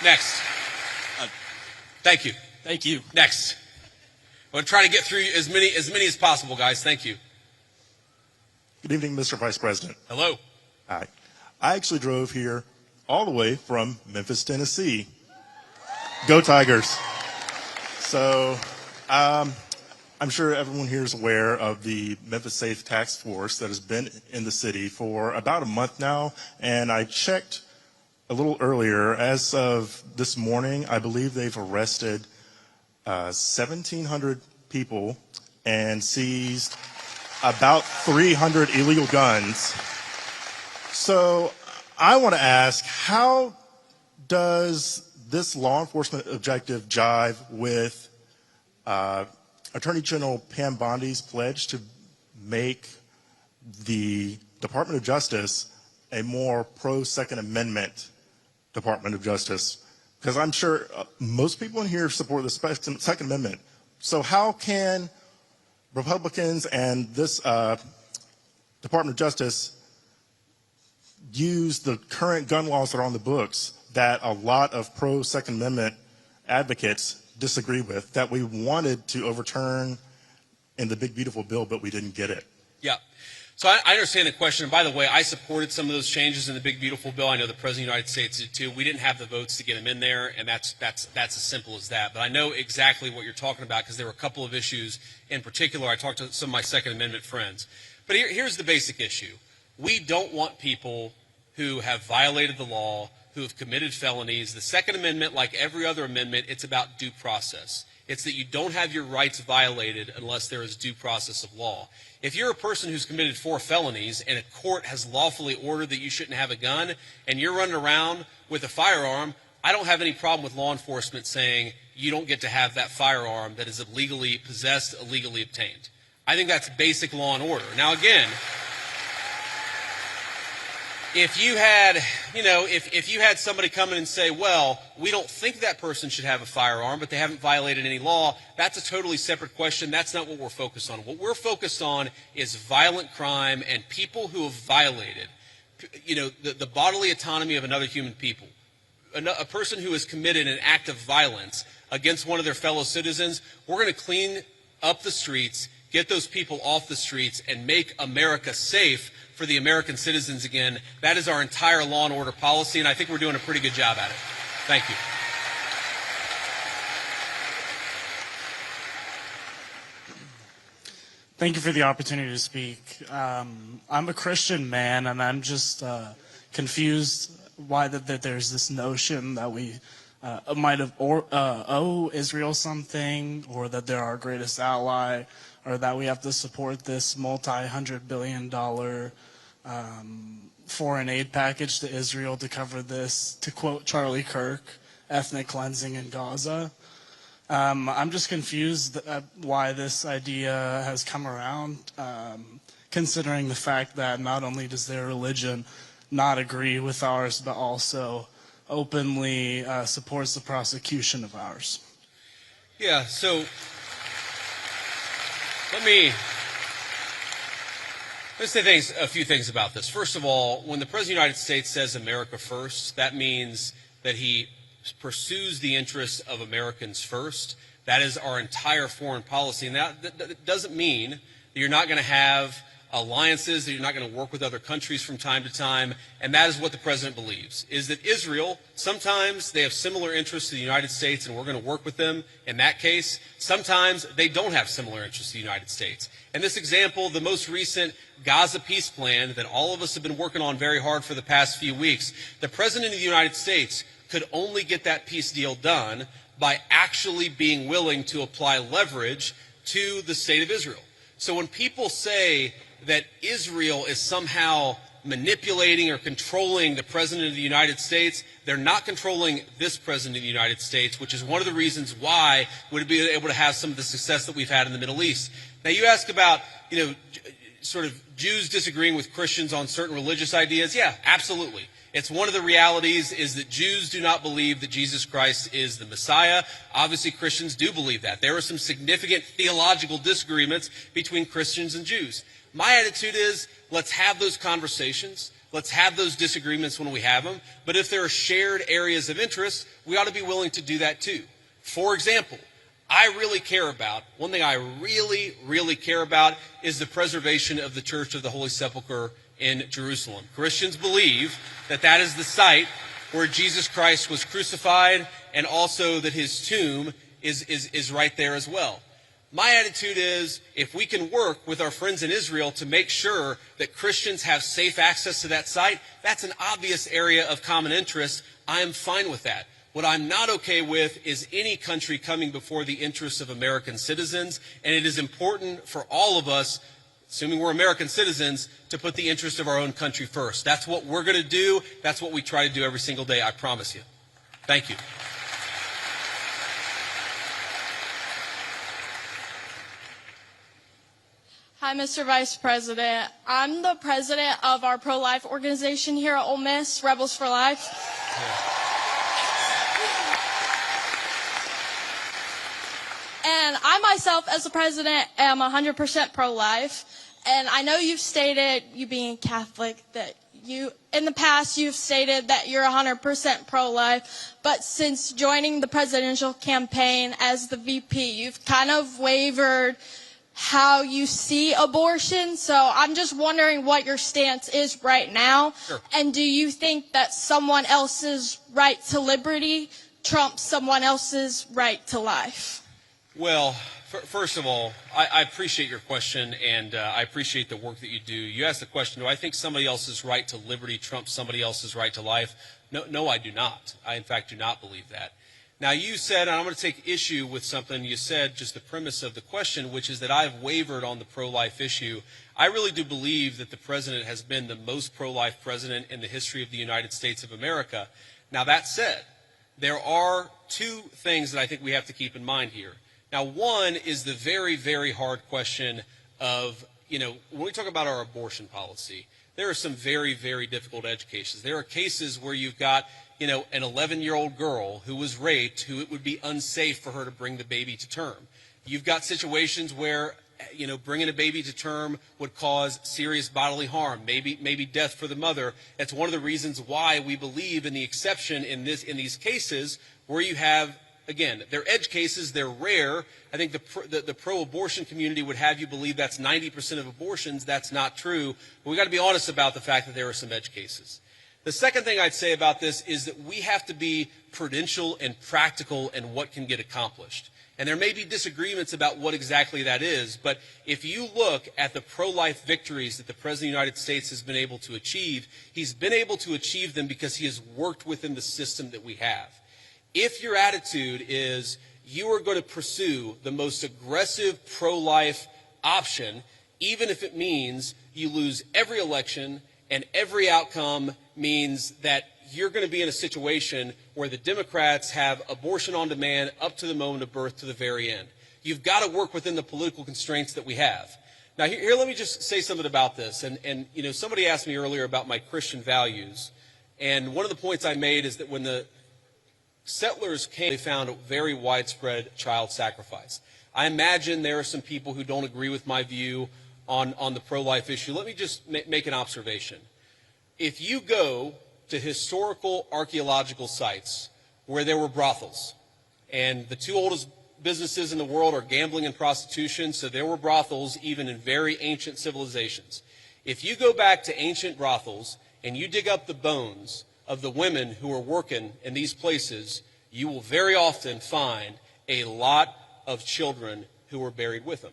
Next. Thank you. Thank you. Next. I'm going to try to get through as many as possible, guys. Thank you. Good evening, Mr. Vice President. Hello. Hi. I actually drove here all the way from Memphis, Tennessee. Go Tigers. So I'm sure everyone here is aware of the Memphis Safe Task Force that has been in the city for about a month now, and I checked a little earlier. As of this morning, I believe they've arrested 1,700 people and seized about 300 illegal guns. So I want to ask, how does this law enforcement objective jive with Attorney General Pam Bondi's pledge to make the Department of Justice a more pro-Second Amendment Department of Justice? Because I'm sure most people in here support the Second Amendment. So how can Republicans and this Department of Justice use the current gun laws that are on the books that a lot of pro-Second Amendment advocates disagree with, that we wanted to overturn in the big beautiful bill, but we didn't get it? Yeah. So I understand the question. And by the way, I supported some of those changes in the big beautiful bill. I know the President of the United States did too. We didn't have the votes to get them in there, and that's as simple as that. But I know exactly what you're talking about because there were a couple of issues in particular. I talked to some of my Second Amendment friends. But here's the basic issue. We don't want people who have violated the law, who have committed felonies. The Second Amendment, like every other amendment, it's about due process. It's that you don't have your rights violated unless there is due process of law. If you're a person who's committed 4 felonies and a court has lawfully ordered that you shouldn't have a gun and you're running around with a firearm, I don't have any problem with law enforcement saying you don't get to have that firearm that is illegally possessed, illegally obtained. I think that's basic law and order. Now, again, if you had, if you had somebody come in and say, well, we don't think that person should have a firearm, but they haven't violated any law, that's a totally separate question. That's not what we're focused on. What we're focused on is violent crime and people who have violated, the bodily autonomy of another human people. A person who has committed an act of violence against one of their fellow citizens, we're going to clean up the streets, get those people off the streets, and make America safe for the American citizens again. That is our entire law and order policy, and I think we're doing a pretty good job at it. Thank you. Thank you for the opportunity to speak. I'm a Christian man, and I'm just confused why that there's this notion that we might have owe Israel something, or that they're our greatest ally, or that we have to support this multi-hundred-billion-dollar foreign aid package to Israel to cover this, to quote Charlie Kirk, ethnic cleansing in Gaza. I'm just confused at why this idea has come around, considering the fact that not only does their religion not agree with ours, but also openly supports the prosecution of ours. Yeah, so let me say a few things about this. First of all, when the President of the United States says America first, that means that he pursues the interests of Americans first. That is our entire foreign policy. And that doesn't mean that you're not going to have alliances, that you're not going to work with other countries from time to time. And that is what the President believes, is that Israel, sometimes they have similar interests to the United States and we're going to work with them in that case. Sometimes they don't have similar interests to the United States. And this example, the most recent Gaza peace plan that all of us have been working on very hard for the past few weeks, the President of the United States could only get that peace deal done by actually being willing to apply leverage to the state of Israel. So when people say that Israel is somehow manipulating or controlling the President of the United States, they're not controlling this President of the United States, which is one of the reasons why we'd be able to have some of the success that we've had in the Middle East. Now, you ask about, sort of Jews disagreeing with Christians on certain religious ideas. Yeah, absolutely. It's one of the realities is that Jews do not believe that Jesus Christ is the Messiah. Obviously, Christians do believe that. There are some significant theological disagreements between Christians and Jews. My attitude is, let's have those conversations. Let's have those disagreements when we have them. But if there are shared areas of interest, we ought to be willing to do that too. For example, one thing I really, really care about is the preservation of the Church of the Holy Sepulchre in Jerusalem. Christians believe that that is the site where Jesus Christ was crucified, and also that his tomb is right there as well. My attitude is, if we can work with our friends in Israel to make sure that Christians have safe access to that site, that's an obvious area of common interest. I am fine with that. What I'm not okay with is any country coming before the interests of American citizens, and it is important for all of us, assuming we're American citizens, to put the interest of our own country first. That's what we're going to do. That's what we try to do every single day, I promise you. Thank you. Hi, Mr. Vice President. I'm the president of our pro-life organization here at Ole Miss, Rebels for Life. Yeah. And I myself, as the president, am 100% pro-life. And I know you've stated, you being Catholic, that in the past you've stated that you're 100% pro-life. But since joining the presidential campaign as the VP, you've kind of wavered how you see abortion. So I'm just wondering what your stance is right now. Sure. And do you think that someone else's right to liberty trumps someone else's right to life? Well, first of all, I appreciate your question, and I appreciate the work that you do. You asked the question, do I think somebody else's right to liberty trumps somebody else's right to life? No, I do not. I, in fact, do not believe that. Now, you said, and I'm going to take issue with something you said, just the premise of the question, which is that I've wavered on the pro-life issue. I really do believe that the president has been the most pro-life president in the history of the United States of America. Now, that said, there are two things that I think we have to keep in mind here. Now, one is the very, very hard question of, when we talk about our abortion policy, there are some very, very difficult edge cases. There are cases where you've got, an 11-year-old girl who was raped, who it would be unsafe for her to bring the baby to term. You've got situations where, bringing a baby to term would cause serious bodily harm, maybe death for the mother. That's one of the reasons why we believe in the exception in these cases where you have, again, they're edge cases, they're rare. I think the pro-abortion community would have you believe that's 90% of abortions. That's not true. But we've got to be honest about the fact that there are some edge cases. The second thing I'd say about this is that we have to be prudential and practical in what can get accomplished. And there may be disagreements about what exactly that is, but if you look at the pro-life victories that the President of the United States has been able to achieve, he's been able to achieve them because he has worked within the system that we have. If your attitude is you are going to pursue the most aggressive pro-life option, even if it means you lose every election and every outcome means that you're going to be in a situation where the Democrats have abortion on demand up to the moment of birth to the very end. You've got to work within the political constraints that we have. Now, here let me just say something about this. And somebody asked me earlier about my Christian values. And one of the points I made is that when the settlers came, they found a very widespread child sacrifice. I imagine there are some people who don't agree with my view on the pro-life issue. Let me just make an observation. If you go to historical archaeological sites where there were brothels, and the two oldest businesses in the world are gambling and prostitution, so there were brothels even in very ancient civilizations. If you go back to ancient brothels and you dig up the bones of the women who are working in these places, you will very often find a lot of children who were buried with them.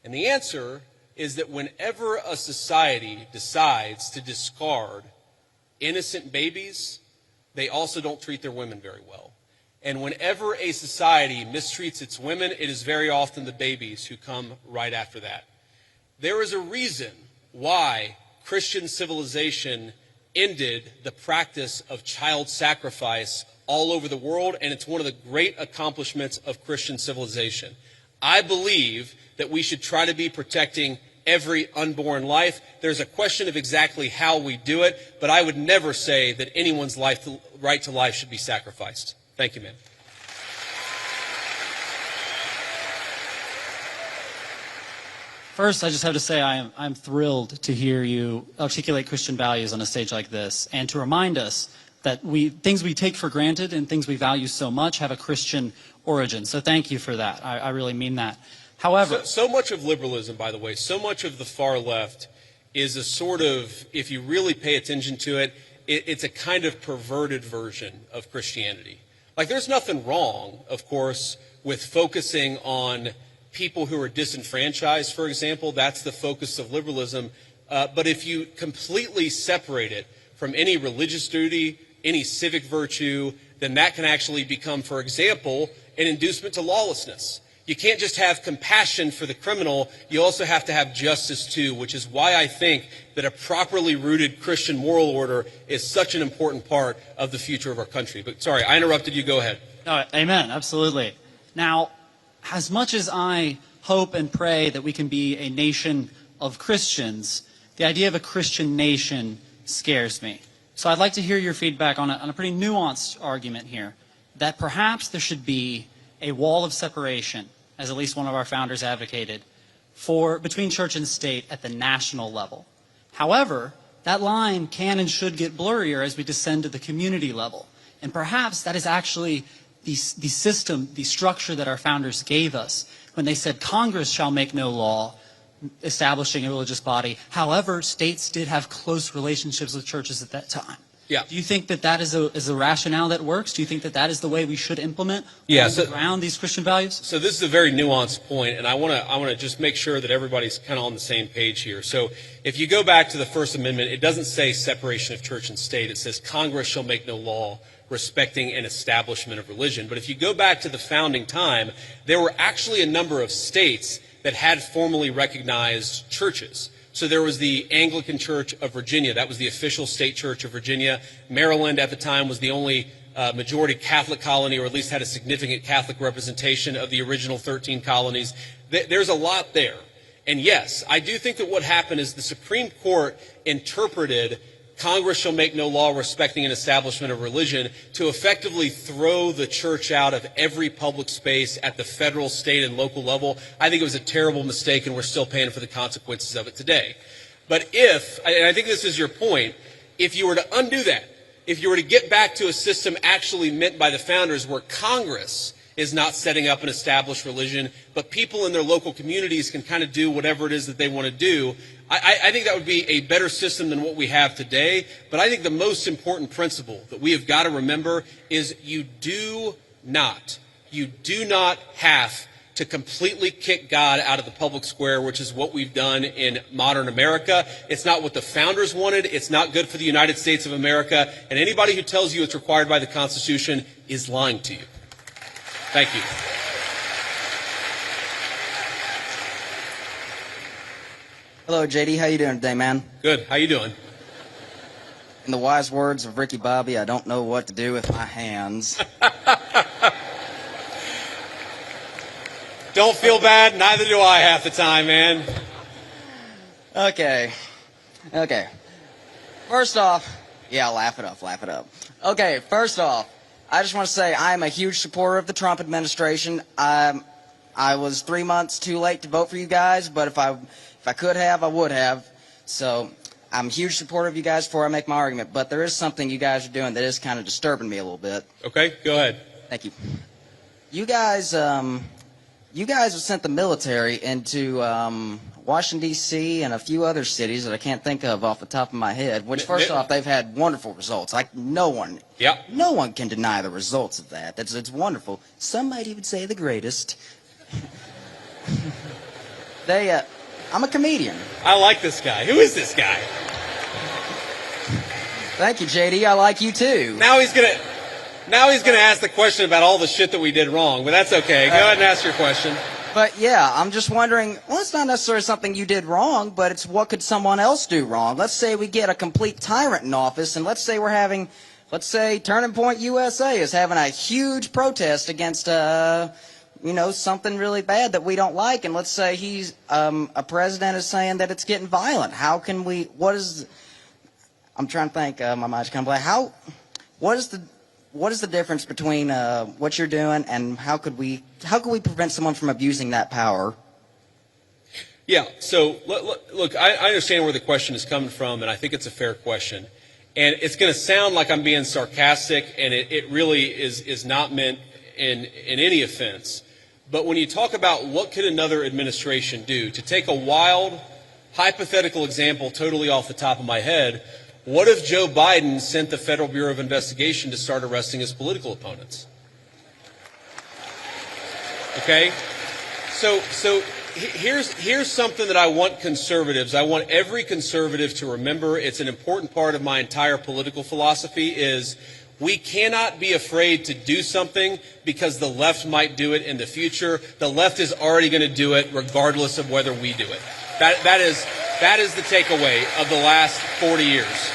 And the answer is that whenever a society decides to discard innocent babies, they also don't treat their women very well. And whenever a society mistreats its women, it is very often the babies who come right after that. There is a reason why Christian civilization ended the practice of child sacrifice all over the world, and it's one of the great accomplishments of Christian civilization. I believe that we should try to be protecting every unborn life. There's a question of exactly how we do it, but I would never say that anyone's right to life should be sacrificed. Thank you, ma'am. First, I just have to say I'm thrilled to hear you articulate Christian values on a stage like this, and to remind us that things we take for granted and things we value so much have a Christian origin. So thank you for that. I really mean that. However, so much of liberalism, by the way, so much of the far left is a sort of, if you really pay attention to it, it's a kind of perverted version of Christianity. Like, there's nothing wrong, of course, with focusing on people who are disenfranchised, for example. That's the focus of liberalism. But if you completely separate it from any religious duty, any civic virtue, then that can actually become, for example, an inducement to lawlessness. You can't just have compassion for the criminal, you also have to have justice too, which is why I think that a properly rooted Christian moral order is such an important part of the future of our country. But sorry, I interrupted you. Go ahead. No, amen, absolutely. Now, as much as I hope and pray that we can be a nation of Christians, the idea of a Christian nation scares me. So I'd like to hear your feedback on a pretty nuanced argument here, that perhaps there should be a wall of separation, as at least one of our founders advocated, between church and state at the national level. However, that line can and should get blurrier as we descend to the community level. And perhaps that is actually the system, the structure that our founders gave us when they said Congress shall make no law establishing a religious body. However, states did have close relationships with churches at that time. Yeah. Do you think that is a rationale that works? Do you think that is the way we should implement around these Christian values? So this is a very nuanced point, and I want to just make sure that everybody's kind of on the same page here. So if you go back to the First Amendment, it doesn't say separation of church and state. It says Congress shall make no law respecting an establishment of religion. But if you go back to the founding time, there were actually a number of states that had formally recognized churches. So there was the Anglican Church of Virginia. That was the official state church of Virginia. Maryland at the time was the only majority Catholic colony, or at least had a significant Catholic representation of the original 13 colonies. There's a lot there. And yes, I do think that what happened is the Supreme Court interpreted Congress shall make no law respecting an establishment of religion to effectively throw the church out of every public space at the federal, state, and local level. I think it was a terrible mistake, and we're still paying for the consequences of it today. But if, and I think this is your point, if you were to undo that, if you were to get back to a system actually meant by the founders where Congress is not setting up an established religion, but people in their local communities can kind of do whatever it is that they want to do, I think that would be a better system than what we have today. But I think the most important principle that we have got to remember is you do not have to completely kick God out of the public square, which is what we've done in modern America. It's not what the founders wanted. It's not good for the United States of America. And anybody who tells you it's required by the Constitution is lying to you. Thank you. Hello, JD. How you doing today, man? Good. How you doing? In the wise words of Ricky Bobby, I don't know what to do with my hands. Don't feel bad. Neither do I half the time, man. Okay. First off, yeah, laugh it up. Okay, first off, I just want to say I am a huge supporter of the Trump administration. I was 3 months too late to vote for you guys, but if I could have, I would have. So I'm a huge supporter of you guys before I make my argument. But there is something you guys are doing that is kind of disturbing me a little bit. Okay, go ahead. Thank you. You guys have sent the military into Washington, D.C. and a few other cities that I can't think of off the top of my head, which, first off, they've had wonderful results. Like, no one can deny the results of that. It's wonderful. Some might even say the greatest. I'm a comedian. I like this guy. Who is this guy? Thank you, JD. I like you, too. Now he's gonna ask the question about all the shit that we did wrong, but that's okay. Go ahead and ask your question. But yeah, I'm just wondering, well, it's not necessarily something you did wrong, but it's what could someone else do wrong? Let's say we get a complete tyrant in office, and let's say Turning Point USA is having a huge protest against, something really bad that we don't like, and let's say he's, a president is saying that it's getting violent. How can we, I'm trying to think, my mind's kind of blank. What is the difference between what you're doing and how could we prevent someone from abusing that power? Yeah, so look, I understand where the question is coming from, and I think it's a fair question. And it's going to sound like I'm being sarcastic, and it really is not meant in any offense. But when you talk about what could another administration do, to take a wild, hypothetical example totally off the top of my head, what if Joe Biden sent the Federal Bureau of Investigation to start arresting his political opponents? Okay? So here's something that I want every conservative to remember. It's an important part of my entire political philosophy is we cannot be afraid to do something because the left might do it in the future. The left is already going to do it regardless of whether we do it. That is the takeaway of the last 40 years.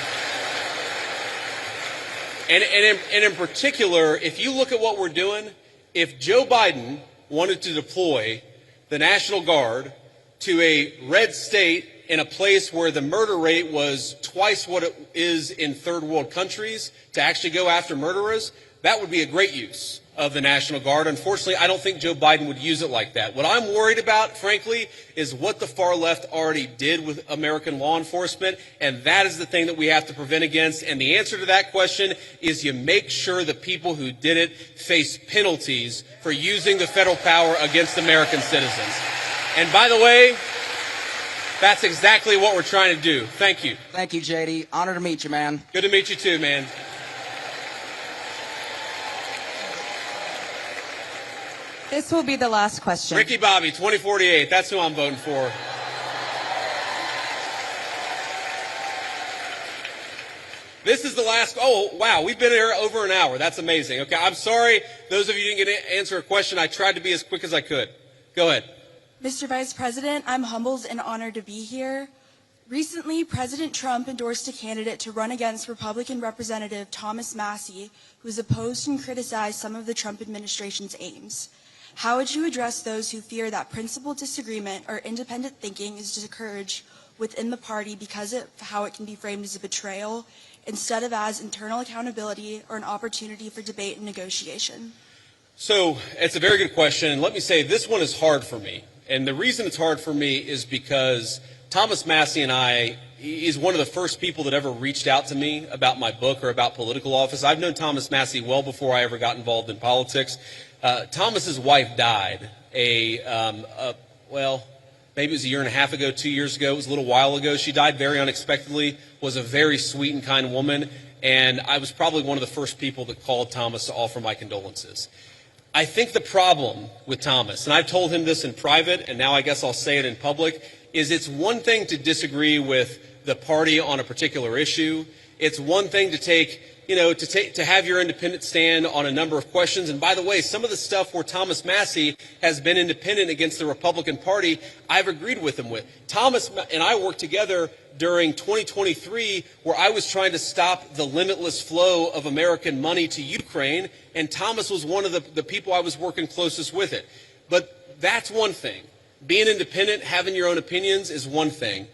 And in particular, if you look at what we're doing, if Joe Biden wanted to deploy the National Guard to a red state in a place where the murder rate was twice what it is in third world countries to actually go after murderers, that would be a great use of the National Guard. Unfortunately, I don't think Joe Biden would use it like that. What I'm worried about, frankly, is what the far left already did with American law enforcement, and that is the thing that we have to prevent against. And the answer to that question is you make sure the people who did it face penalties for using the federal power against American citizens. And by the way, that's exactly what we're trying to do. Thank you. Thank you, JD. Honor to meet you, man. Good to meet you too, man. This will be the last question. Ricky Bobby, 2048. That's who I'm voting for. This is the last. Oh, wow. We've been here over an hour. That's amazing. Okay. I'm sorry. Those of you who didn't get to answer a question, I tried to be as quick as I could. Go ahead. Mr. Vice President, I'm humbled and honored to be here. Recently, President Trump endorsed a candidate to run against Republican Representative Thomas Massie, who has opposed and criticized some of the Trump administration's aims. How would you address those who fear that principled disagreement or independent thinking is discouraged within the party because of how it can be framed as a betrayal instead of as internal accountability or an opportunity for debate and negotiation? So it's a very good question. And let me say this one is hard for me. And the reason it's hard for me is because Thomas Massey and I, he's one of the first people that ever reached out to me about my book or about political office. I've known Thomas Massey well before I ever got involved in politics. Thomas's wife died well, maybe it was a year and a half ago, 2 years ago. It was a little while ago. She died very unexpectedly, was a very sweet and kind woman. And I was probably one of the first people that called Thomas to offer my condolences. I think the problem with Thomas, and I've told him this in private, and now I guess I'll say it in public, is it's one thing to disagree with the party on a particular issue. It's one thing to to have your independent stand on a number of questions. And by the way, some of the stuff where Thomas Massey has been independent against the Republican Party, I've agreed with him with. Thomas and I worked together during 2023 where I was trying to stop the limitless flow of American money to Ukraine, and Thomas was one of the people I was working closest with it. But that's one thing. Being independent, having your own opinions is one thing.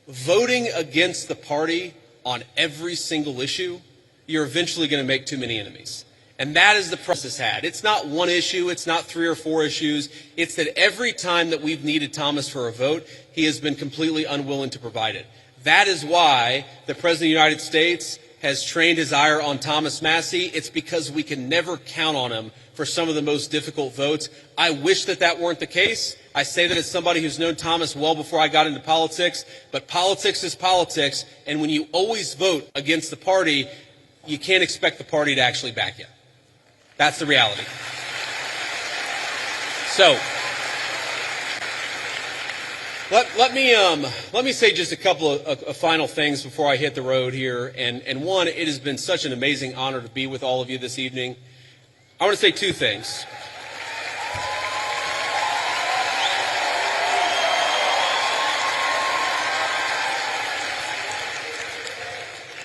Voting against the party on every single issue, you're eventually going to make too many enemies. And that is the process had. It's not one issue. It's not 3 or 4 issues. It's that every time that we've needed Thomas for a vote, he has been completely unwilling to provide it. That is why the President of the United States has trained his ire on Thomas Massey. It's because we can never count on him for some of the most difficult votes. I wish that that weren't the case. I say that as somebody who's known Thomas well before I got into politics. But politics is politics. And when you always vote against the party, you can't expect the party to actually back you. That's the reality. So let me say just a couple of final things before I hit the road here. And one, it has been such an amazing honor to be with all of you this evening. I want to say 2 things.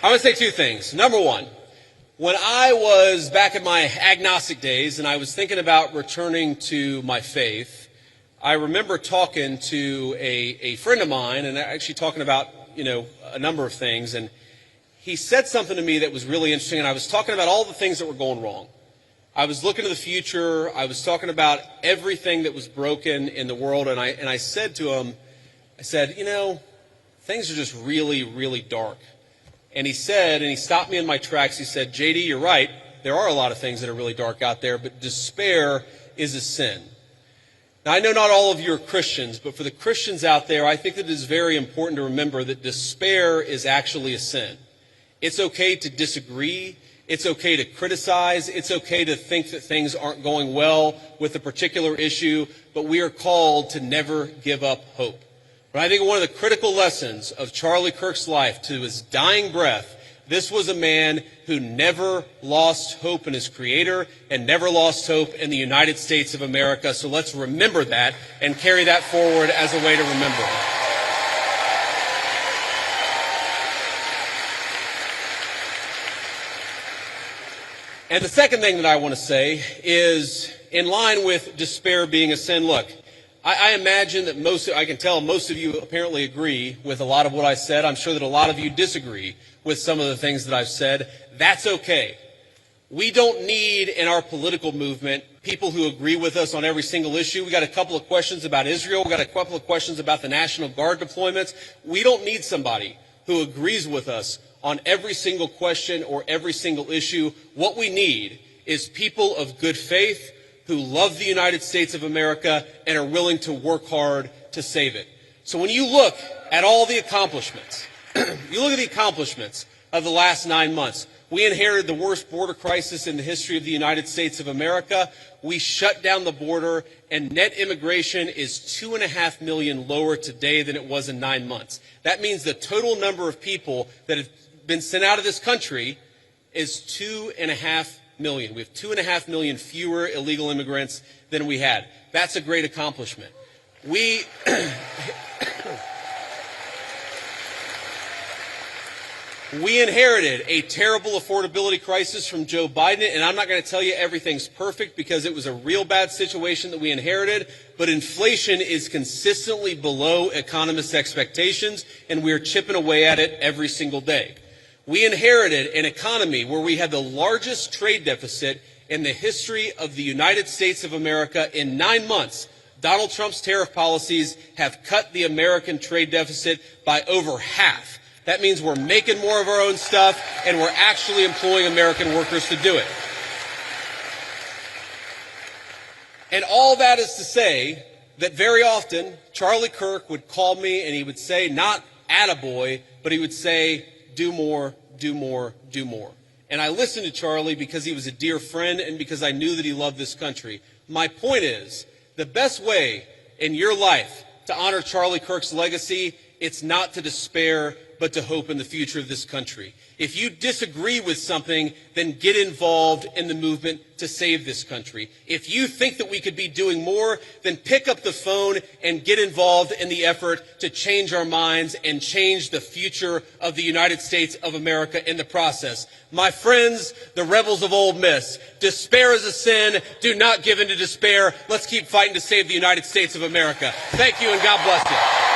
I want to say 2 things. Number one, when I was back in my agnostic days and I was thinking about returning to my faith, I remember talking to a friend of mine and actually talking about, a number of things. And he said something to me that was really interesting. And I was talking about all the things that were going wrong. I was looking to the future. I was talking about everything that was broken in the world. And I said to him, things are just really, really dark. And he stopped me in my tracks. He said, JD, you're right. There are a lot of things that are really dark out there, but despair is a sin. Now, I know not all of you are Christians, but for the Christians out there, I think that it is very important to remember that despair is actually a sin. It's okay to disagree. It's okay to criticize. It's okay to think that things aren't going well with a particular issue, but we are called to never give up hope. But I think one of the critical lessons of Charlie Kirk's life to his dying breath, this was a man who never lost hope in his Creator and never lost hope in the United States of America. So let's remember that and carry that forward as a way to remember. And the second thing that I want to say is, in line with despair being a sin, look, I imagine that I can tell most of you apparently agree with a lot of what I said. I'm sure that a lot of you disagree with some of the things that I've said. That's okay. We don't need in our political movement people who agree with us on every single issue. We got a couple of questions about Israel. We got a couple of questions about the National Guard deployments. We don't need somebody who agrees with us on every single question or every single issue. What we need is people of good faith who love the United States of America and are willing to work hard to save it. So when you look at all the accomplishments, you look at the accomplishments of the last 9 months. We inherited the worst border crisis in the history of the United States of America. We shut down the border, and net immigration is 2.5 million lower today than it was in 9 months. That means the total number of people that have been sent out of this country is 2.5 million. We have 2.5 million fewer illegal immigrants than we had. That's a great accomplishment. We inherited a terrible affordability crisis from Joe Biden, and I'm not going to tell you everything's perfect because it was a real bad situation that we inherited, but inflation is consistently below economists' expectations, and we are chipping away at it every single day. We inherited an economy where we had the largest trade deficit in the history of the United States of America. In 9 months, Donald Trump's tariff policies have cut the American trade deficit by over half. That means we're making more of our own stuff, and we're actually employing American workers to do it. And all that is to say that very often Charlie Kirk would call me and he would say, not attaboy, but he would say, do more, do more, do more. And I listened to Charlie because he was a dear friend and because I knew that he loved this country. My point is, the best way in your life to honor Charlie Kirk's legacy, it's not to despair, but to hope in the future of this country. If you disagree with something, then get involved in the movement to save this country. If you think that we could be doing more, then pick up the phone and get involved in the effort to change our minds and change the future of the United States of America in the process. My friends, the rebels of Ole Miss, despair is a sin. Do not give in to despair. Let's keep fighting to save the United States of America. Thank you, and God bless you.